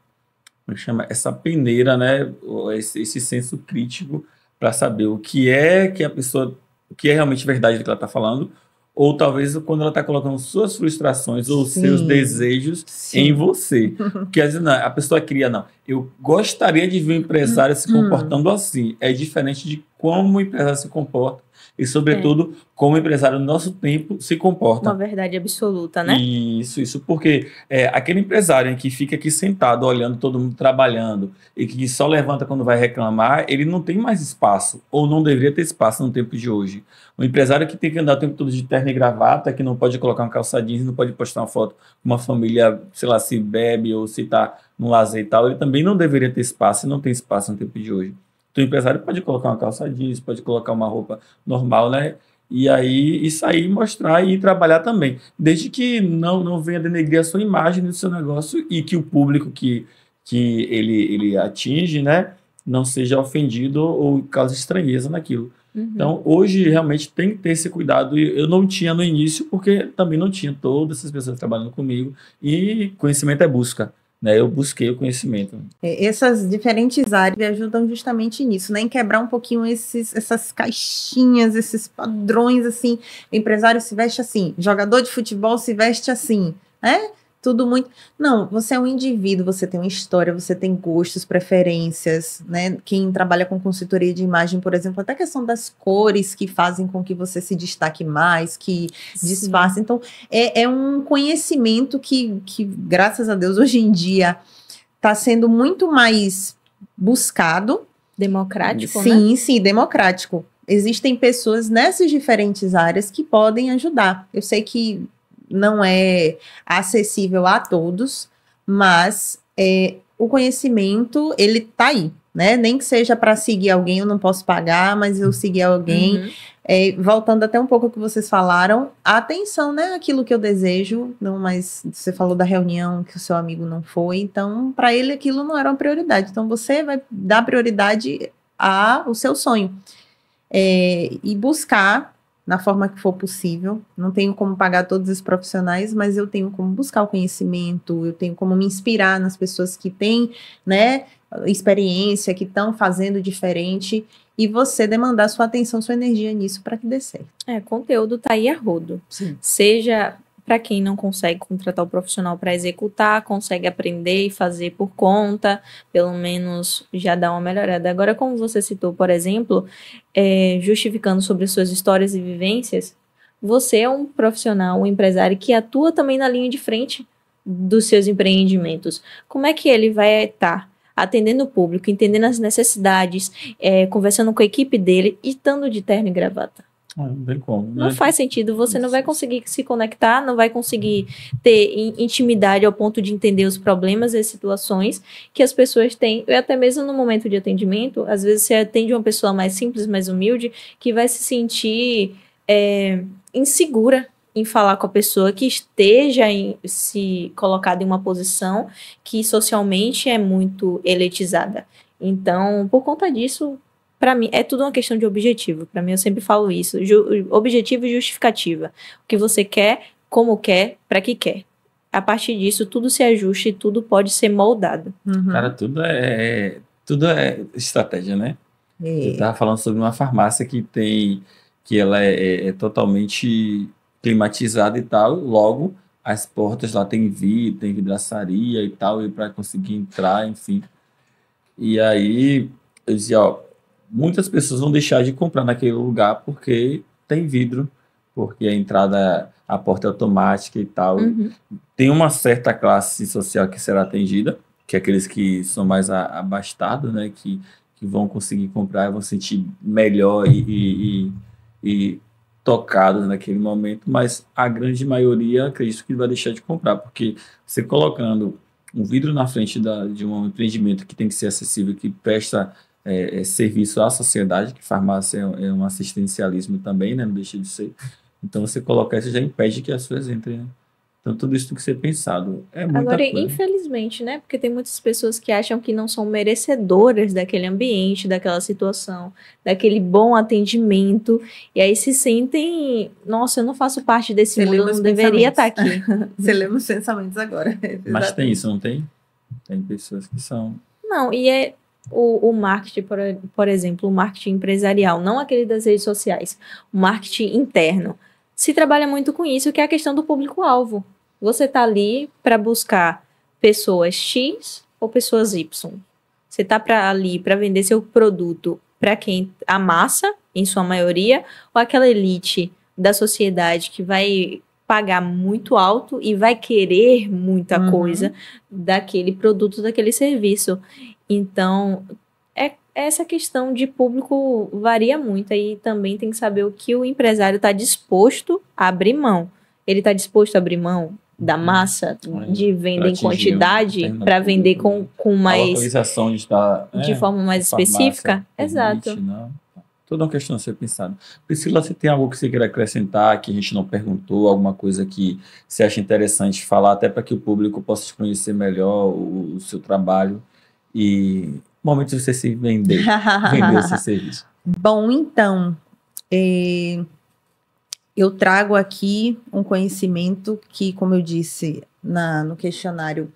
peneira, né? Esse senso crítico para saber o que é que a pessoa, o que é realmente verdade do que ela está falando, ou talvez quando ela está colocando suas frustrações ou seus desejos em você. Porque às vezes a pessoa cria, eu gostaria de ver um empresário se comportando assim. É diferente de como o empresário se comporta e, sobretudo, como o empresário no nosso tempo se comporta. Uma verdade absoluta, né? Isso, porque aquele empresário que fica aqui sentado, olhando todo mundo trabalhando e que só levanta quando vai reclamar, ele não tem mais espaço, ou não deveria ter espaço no tempo de hoje. O empresário que tem que andar o tempo todo de terno e gravata, que não pode colocar um calça jeans, não pode postar uma foto com uma família, sei lá, se bebe ou se está no lazer e tal, ele também não deveria ter espaço e não tem espaço no tempo de hoje. Então, o empresário pode colocar uma calça jeans, pode colocar uma roupa normal, né? E aí, isso aí mostrar e trabalhar também. Desde que não venha denegrir a sua imagem do seu negócio e que o público que ele atinge, né, não seja ofendido ou cause estranheza naquilo. Então, hoje, realmente, tem que ter esse cuidado. E eu não tinha no início, porque também não tinha todas essas pessoas trabalhando comigo. E conhecimento é busca. Né, eu busquei o conhecimento. Essas diferentes áreas ajudam justamente nisso, né, em quebrar um pouquinho essas caixinhas, esses padrões, assim, o empresário se veste assim, jogador de futebol se veste assim, né? Tudo muito... Não, você é um indivíduo, você tem uma história, você tem gostos, preferências, né? Quem trabalha com consultoria de imagem, por exemplo, até a questão das cores que fazem com que você se destaque mais, que disfarce. Então, é um conhecimento que, graças a Deus, hoje em dia está sendo muito mais buscado. Democrático, sim, né? Sim, democrático. Existem pessoas nessas diferentes áreas que podem ajudar. Eu sei que não é acessível a todos, mas o conhecimento, ele tá aí, né? Nem que seja para seguir alguém, eu não posso pagar, mas eu seguir alguém. Voltando até um pouco ao que vocês falaram, a atenção, né? Aquilo que eu desejo, não, mas você falou da reunião que o seu amigo não foi, então, para ele aquilo não era uma prioridade. Então, você vai dar prioridade ao seu sonho. E buscar na forma que for possível. Não tenho como pagar todos os profissionais, mas eu tenho como buscar o conhecimento, eu tenho como me inspirar nas pessoas que têm, né, experiência, que estão fazendo diferente, e você demandar sua atenção, sua energia nisso para que dê certo. Conteúdo tá aí a rodo. Sim. Seja para quem não consegue contratar o profissional para executar, consegue aprender e fazer por conta, pelo menos já dá uma melhorada. Agora, como você citou, por exemplo, justificando sobre suas histórias e vivências, você é um profissional, um empresário que atua também na linha de frente dos seus empreendimentos. Como é que ele vai estar atendendo o público, entendendo as necessidades, conversando com a equipe dele e estando de terno e gravata? Não tem como, né? Não faz sentido, você não vai conseguir se conectar, não vai conseguir ter intimidade ao ponto de entender os problemas e as situações que as pessoas têm, e até mesmo no momento de atendimento, às vezes você atende uma pessoa mais simples, mais humilde, que vai se sentir insegura em falar com a pessoa que esteja se colocada em uma posição que socialmente é muito elitizada. Então, por conta disso, para mim, é tudo uma questão de objetivo. Para mim, eu sempre falo isso. Objetivo e justificativa. O que você quer, como quer, para que quer. A partir disso, tudo se ajusta e tudo pode ser moldado. Uhum. Cara, tudo é estratégia, né? Eu estava falando sobre uma farmácia que ela é totalmente climatizada e tal. Logo, as portas lá tem vidro, tem vidraçaria e tal, e para conseguir entrar, enfim. E aí, eu dizia, muitas pessoas vão deixar de comprar naquele lugar porque tem vidro, porque a porta é automática e tal. Uhum. Tem uma certa classe social que será atendida, que é aqueles que são mais abastados, né, que vão conseguir comprar, vão sentir melhor e tocados naquele momento, mas a grande maioria acredito que vai deixar de comprar, porque você colocando um vidro na frente de um empreendimento que tem que ser acessível, que presta serviço à sociedade, que farmácia é um assistencialismo também, né? Não deixa de ser. Então, você colocar isso já impede que as pessoas entrem, né? Então, tudo isso tem que ser pensado. É muita Agora, coisa. infelizmente, né? Porque tem muitas pessoas que acham que não são merecedoras daquele ambiente, daquela situação, daquele bom atendimento, e aí se sentem, nossa, eu não faço parte desse mundo, eu não deveria estar aqui. Você lê os pensamentos agora. Mas tem isso, não tem? Tem pessoas que são... Não, e o marketing, por exemplo, o marketing empresarial, não aquele das redes sociais, o marketing interno, se trabalha muito com isso, que é a questão do público-alvo. Você está ali para buscar pessoas X ou pessoas Y. Você está ali para vender seu produto para quem? A massa, em sua maioria, ou aquela elite da sociedade que vai pagar muito alto e vai querer muita coisa daquele produto, daquele serviço. Então, essa questão de público varia muito, aí também tem que saber o que o empresário está disposto a abrir mão. Ele está disposto a abrir mão da massa de venda em quantidade para vender com mais... A localização de forma mais específica? Exato. Não. Tudo é uma questão a ser pensada. Priscila, você tem algo que você queira acrescentar, que a gente não perguntou, alguma coisa que você acha interessante falar, até para que o público possa te conhecer melhor, o seu trabalho, e momento de você se vender o seu serviço. Bom, então, eu trago aqui um conhecimento que, como eu disse no questionário,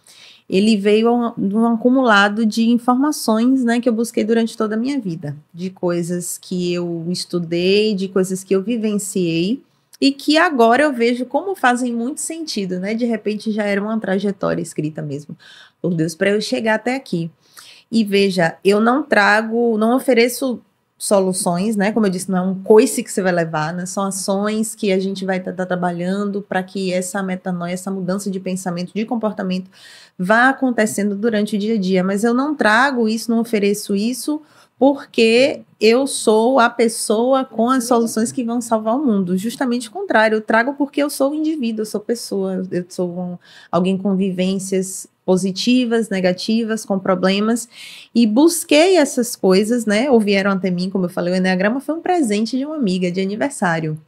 ele veio de um acumulado de informações, né, que eu busquei durante toda a minha vida, de coisas que eu estudei, de coisas que eu vivenciei, e que agora eu vejo como fazem muito sentido, né? De repente já era uma trajetória escrita mesmo, por Deus, para eu chegar até aqui. E veja, eu não ofereço soluções, né? Como eu disse, não é um coice que você vai levar, né? São ações que a gente vai estar trabalhando para que essa metanoia, essa mudança de pensamento, de comportamento vá acontecendo durante o dia a dia. Mas eu não trago isso, não ofereço isso porque eu sou a pessoa com as soluções que vão salvar o mundo. Justamente o contrário, eu trago porque eu sou um indivíduo, eu sou pessoa, eu sou alguém com vivências positivas, negativas, com problemas, e busquei essas coisas, né? Ou vieram até mim, como eu falei, o Enneagrama foi um presente de uma amiga de aniversário.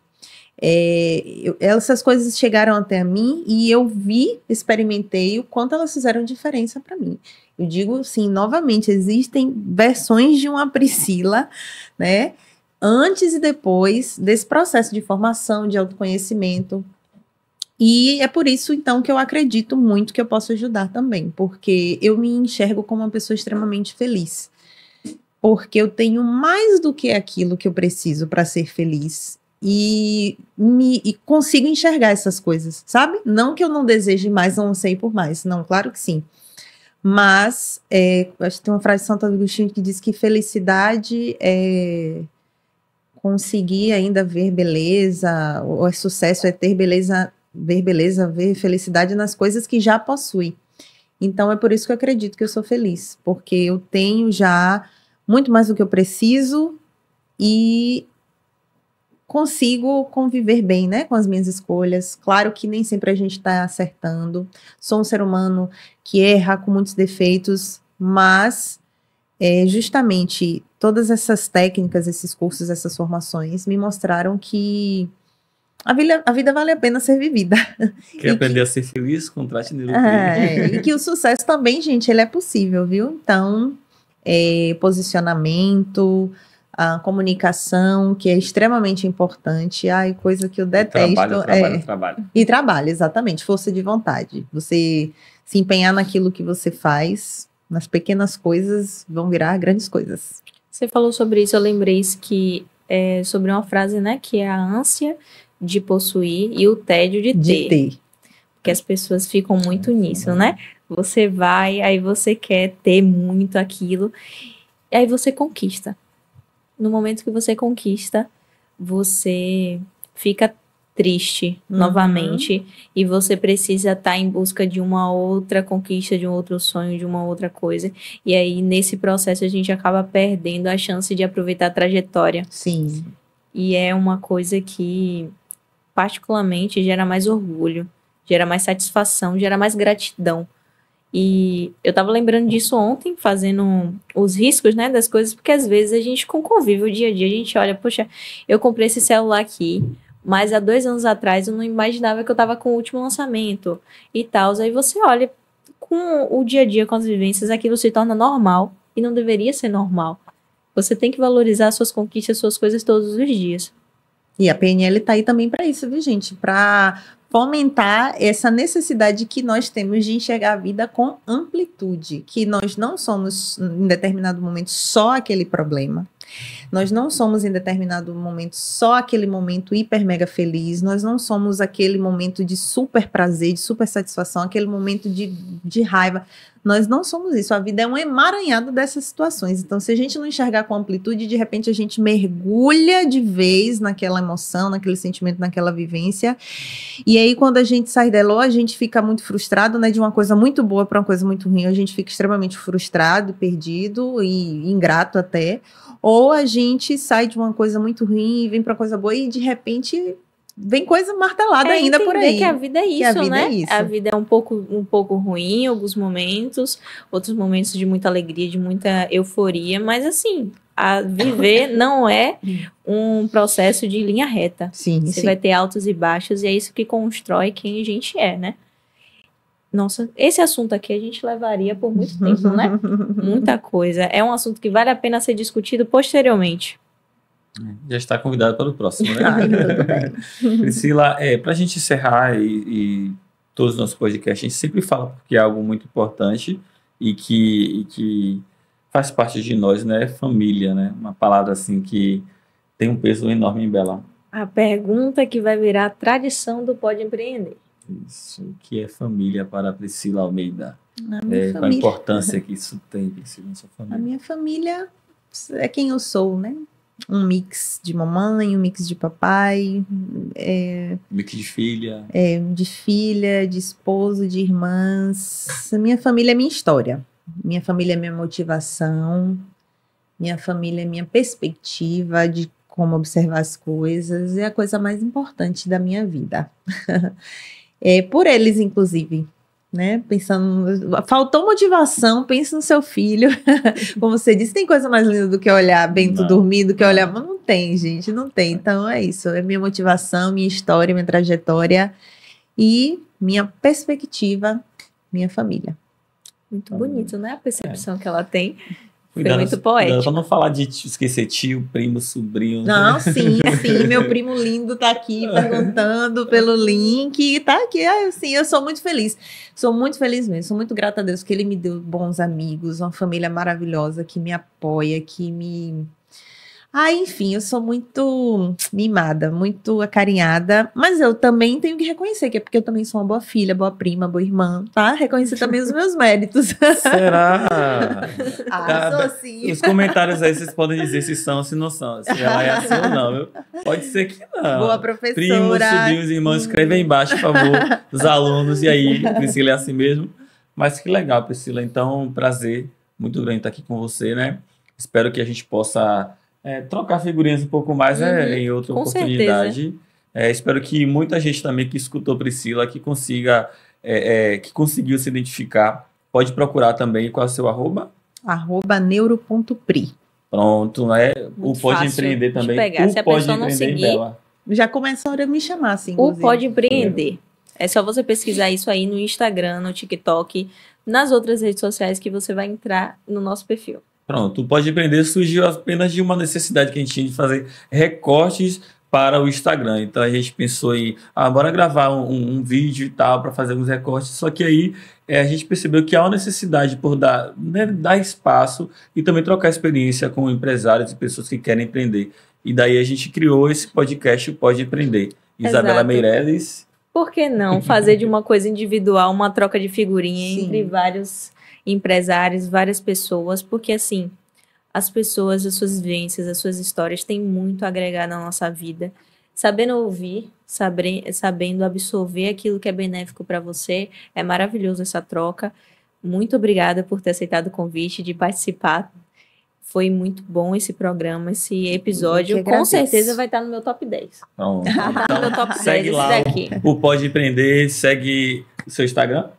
Essas coisas chegaram até mim e eu experimentei o quanto elas fizeram diferença para mim. Eu digo assim, novamente, existem versões de uma Priscila, né? Antes e depois desse processo de formação, de autoconhecimento. E é por isso, então, que eu acredito muito que eu posso ajudar também, porque eu me enxergo como uma pessoa extremamente feliz. Porque eu tenho mais do que aquilo que eu preciso para ser feliz. E consigo enxergar essas coisas, sabe? Não que eu não deseje mais, não sei por mais. Não, claro que sim. Mas, acho que tem uma frase de Santo Agostinho que diz que felicidade é conseguir ainda ver beleza, ou sucesso é ter beleza, ver felicidade nas coisas que já possui. Então, é por isso que eu acredito que eu sou feliz, porque eu tenho já muito mais do que eu preciso e consigo conviver bem, né, com as minhas escolhas. Claro que nem sempre a gente está acertando. Sou um ser humano que erra, com muitos defeitos, mas justamente todas essas técnicas, esses cursos, essas formações me mostraram que a vida vale a pena ser vivida. Quer aprender a ser feliz? Contrate Neuro. E que o sucesso também, gente, ele é possível, viu? Então, posicionamento, a comunicação, que é extremamente importante. Ai, coisa que eu detesto. Trabalho. E trabalho, exatamente. Força de vontade. Você se empenhar naquilo que você faz, nas pequenas coisas, vão virar grandes coisas. Você falou sobre isso, eu lembrei que sobre uma frase, né, que é a ânsia de possuir e o tédio de ter. Porque as pessoas ficam muito nisso, né? Você vai, aí você quer ter muito aquilo, e aí você conquista. No momento que você conquista, você fica triste novamente e você precisa estar em busca de uma outra conquista, de um outro sonho, de uma outra coisa. E aí, nesse processo, a gente acaba perdendo a chance de aproveitar a trajetória. Sim. E é uma coisa que, particularmente, gera mais orgulho, gera mais satisfação, gera mais gratidão. E eu tava lembrando disso ontem, fazendo os riscos, né, das coisas, porque às vezes a gente, com convívio o dia a dia, a gente olha, poxa, eu comprei esse celular aqui, mas há 2 anos atrás eu não imaginava que eu tava com o último lançamento e tal. Aí você olha, com o dia a dia, com as vivências, aquilo se torna normal e não deveria ser normal. Você tem que valorizar suas conquistas, suas coisas todos os dias. E a PNL tá aí também para isso, viu, gente? Para fomentar essa necessidade que nós temos de enxergar a vida com amplitude, que nós não somos, em determinado momento, só aquele problema. Nós não somos, em determinado momento, só aquele momento hiper mega feliz. Nós não somos aquele momento de super prazer, de super satisfação, aquele momento de raiva. Nós não somos isso. A vida é um emaranhado dessas situações. Então, se a gente não enxergar com amplitude, de repente a gente mergulha de vez naquela emoção, naquele sentimento, naquela vivência. E aí, quando a gente sai dela, ou a gente fica muito frustrado, né, de uma coisa muito boa para uma coisa muito ruim, a gente fica extremamente frustrado, perdido e ingrato até. Ou a gente sai de uma coisa muito ruim e vem para uma coisa boa e, de repente, vem coisa martelada ainda por aí. Que a vida é isso, né? A vida é um pouco ruim em alguns momentos, outros momentos de muita alegria, de muita euforia, mas assim, a viver não é um processo de linha reta. Sim, Você vai ter altos e baixos e é isso que constrói quem a gente é, né? Nossa, esse assunto aqui a gente levaria por muito tempo, né? Muita coisa. É um assunto que vale a pena ser discutido posteriormente. Já está convidado para o próximo, né? Tudo bem. Priscila, para a gente encerrar e todos os nossos podcasts, a gente sempre fala porque é algo muito importante e que faz parte de nós, né? Família, né? Uma palavra assim que tem um peso enorme em Bela. A pergunta que vai virar a tradição do Pode Empreender. Isso, o que é família para a Priscila Almeida? Qual a importância que isso tem, Priscila, na sua família? A minha família é quem eu sou, né? Um mix de mamãe, um mix de papai. Mix de filha. De filha, de esposo, de irmãs. A minha família é minha história. Minha família é minha motivação. Minha família é minha perspectiva de como observar as coisas, é a coisa mais importante da minha vida. Por eles, inclusive, né? Pensando, faltou motivação, pense no seu filho. Como você disse, tem coisa mais linda do que olhar Bento dormindo, do que olhar, mas não tem, gente, não tem. Então é isso, é minha motivação, minha história, minha trajetória e minha perspectiva, minha família. Muito bonito, né? A percepção que ela tem. Cuidado, foi muito poético. Pra não falar de esquecer tio, primo, sobrinho. Não, sim, meu primo lindo tá aqui perguntando pelo link, tá aqui, assim, eu sou muito feliz mesmo, sou muito grata a Deus que ele me deu bons amigos, uma família maravilhosa que me apoia, que me... enfim, eu sou muito mimada, muito acarinhada, mas eu também tenho que reconhecer que é porque eu também sou uma boa filha, boa prima, boa irmã, tá? Reconhecer também os meus méritos. Será? Sou sim. Os comentários aí vocês podem dizer se são ou se não são, se ela é assim ou não, viu? Pode ser que não. Boa professora. Primos, sobrinhos, irmãos, escreve aí embaixo, por favor, os alunos, e aí, Priscila é assim mesmo? Mas que legal, Priscila, então, um prazer muito grande estar aqui com você, né? Espero que a gente possa... trocar figurinhas um pouco mais em outra oportunidade. Espero que muita gente também que escutou Priscila, que consiga, que conseguiu se identificar, pode procurar também. Qual é o seu arroba? @neuro.pri. Pronto, né? Muito o Pode fácil Empreender também. de pegar. Se a pessoa não seguir, já começaram a me chamar, assim, o Pode Empreender. É só você pesquisar isso aí no Instagram, no TikTok, nas outras redes sociais que você vai entrar no nosso perfil. Pronto, o Pode Empreender surgiu apenas de uma necessidade que a gente tinha de fazer recortes para o Instagram. Então a gente pensou em, bora gravar um vídeo e tal para fazer uns recortes. Só que aí a gente percebeu que há uma necessidade por dar espaço e também trocar experiência com empresários e pessoas que querem empreender. E daí a gente criou esse podcast, o Pode Empreender. Isabela Meirelles. Por que não fazer de uma coisa individual uma troca de figurinha entre vários empresários, várias pessoas, porque assim, as pessoas, as suas vivências, as suas histórias têm muito a agregar na nossa vida. Sabendo ouvir, sabendo absorver aquilo que é benéfico para você, é maravilhoso essa troca. Muito obrigada por ter aceitado o convite de participar. Foi muito bom esse programa, esse episódio. Com certeza vai estar no meu top 10. Pronto. Vai estar no meu top 10 segue esse lá daqui. O Pode Empreender, segue o seu Instagram?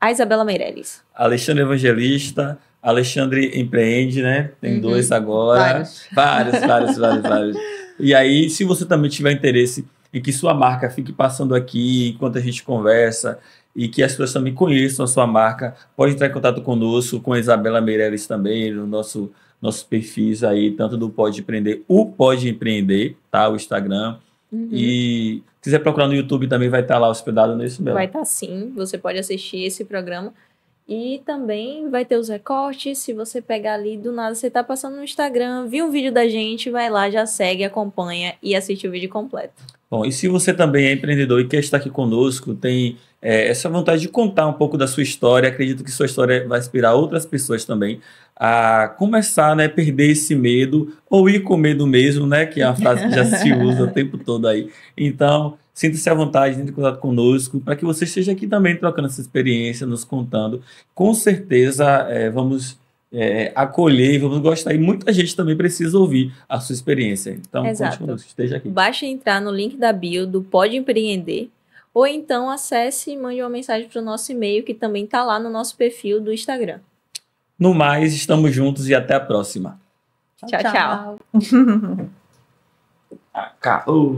A Isabela Meirelles. Alexandre Evangelista, Alexandre Empreende, né? Tem 2 agora. Vários. E aí, se você também tiver interesse em que sua marca fique passando aqui enquanto a gente conversa e que as pessoas também conheçam a sua marca, pode entrar em contato conosco, com a Isabela Meirelles também, no nossos perfis aí, tanto do Pode Empreender, o Pode Empreender, tá? O Instagram. E se quiser procurar no YouTube também vai estar lá hospedado nesse mesmo. Vai estar sim, você pode assistir esse programa. E também vai ter os recortes, se você pegar ali do nada, você tá passando no Instagram, viu um vídeo da gente, vai lá, já segue, acompanha e assiste o vídeo completo. Bom, e se você também é empreendedor e quer estar aqui conosco, tem essa vontade de contar um pouco da sua história, acredito que sua história vai inspirar outras pessoas também a começar, né, perder esse medo, ou ir com medo mesmo, né, que é uma frase que já se usa o tempo todo aí. Então, sinta-se à vontade, entre em contato conosco, para que você esteja aqui também trocando essa experiência, nos contando. Com certeza vamos acolher, vamos gostar, e muita gente também precisa ouvir a sua experiência. Então, conte conosco, esteja aqui. Basta entrar no link da bio do Pode Empreender, ou então acesse e mande uma mensagem para o nosso e-mail, que também está lá no nosso perfil do Instagram. No mais, estamos juntos e até a próxima. Tchau. Acabou.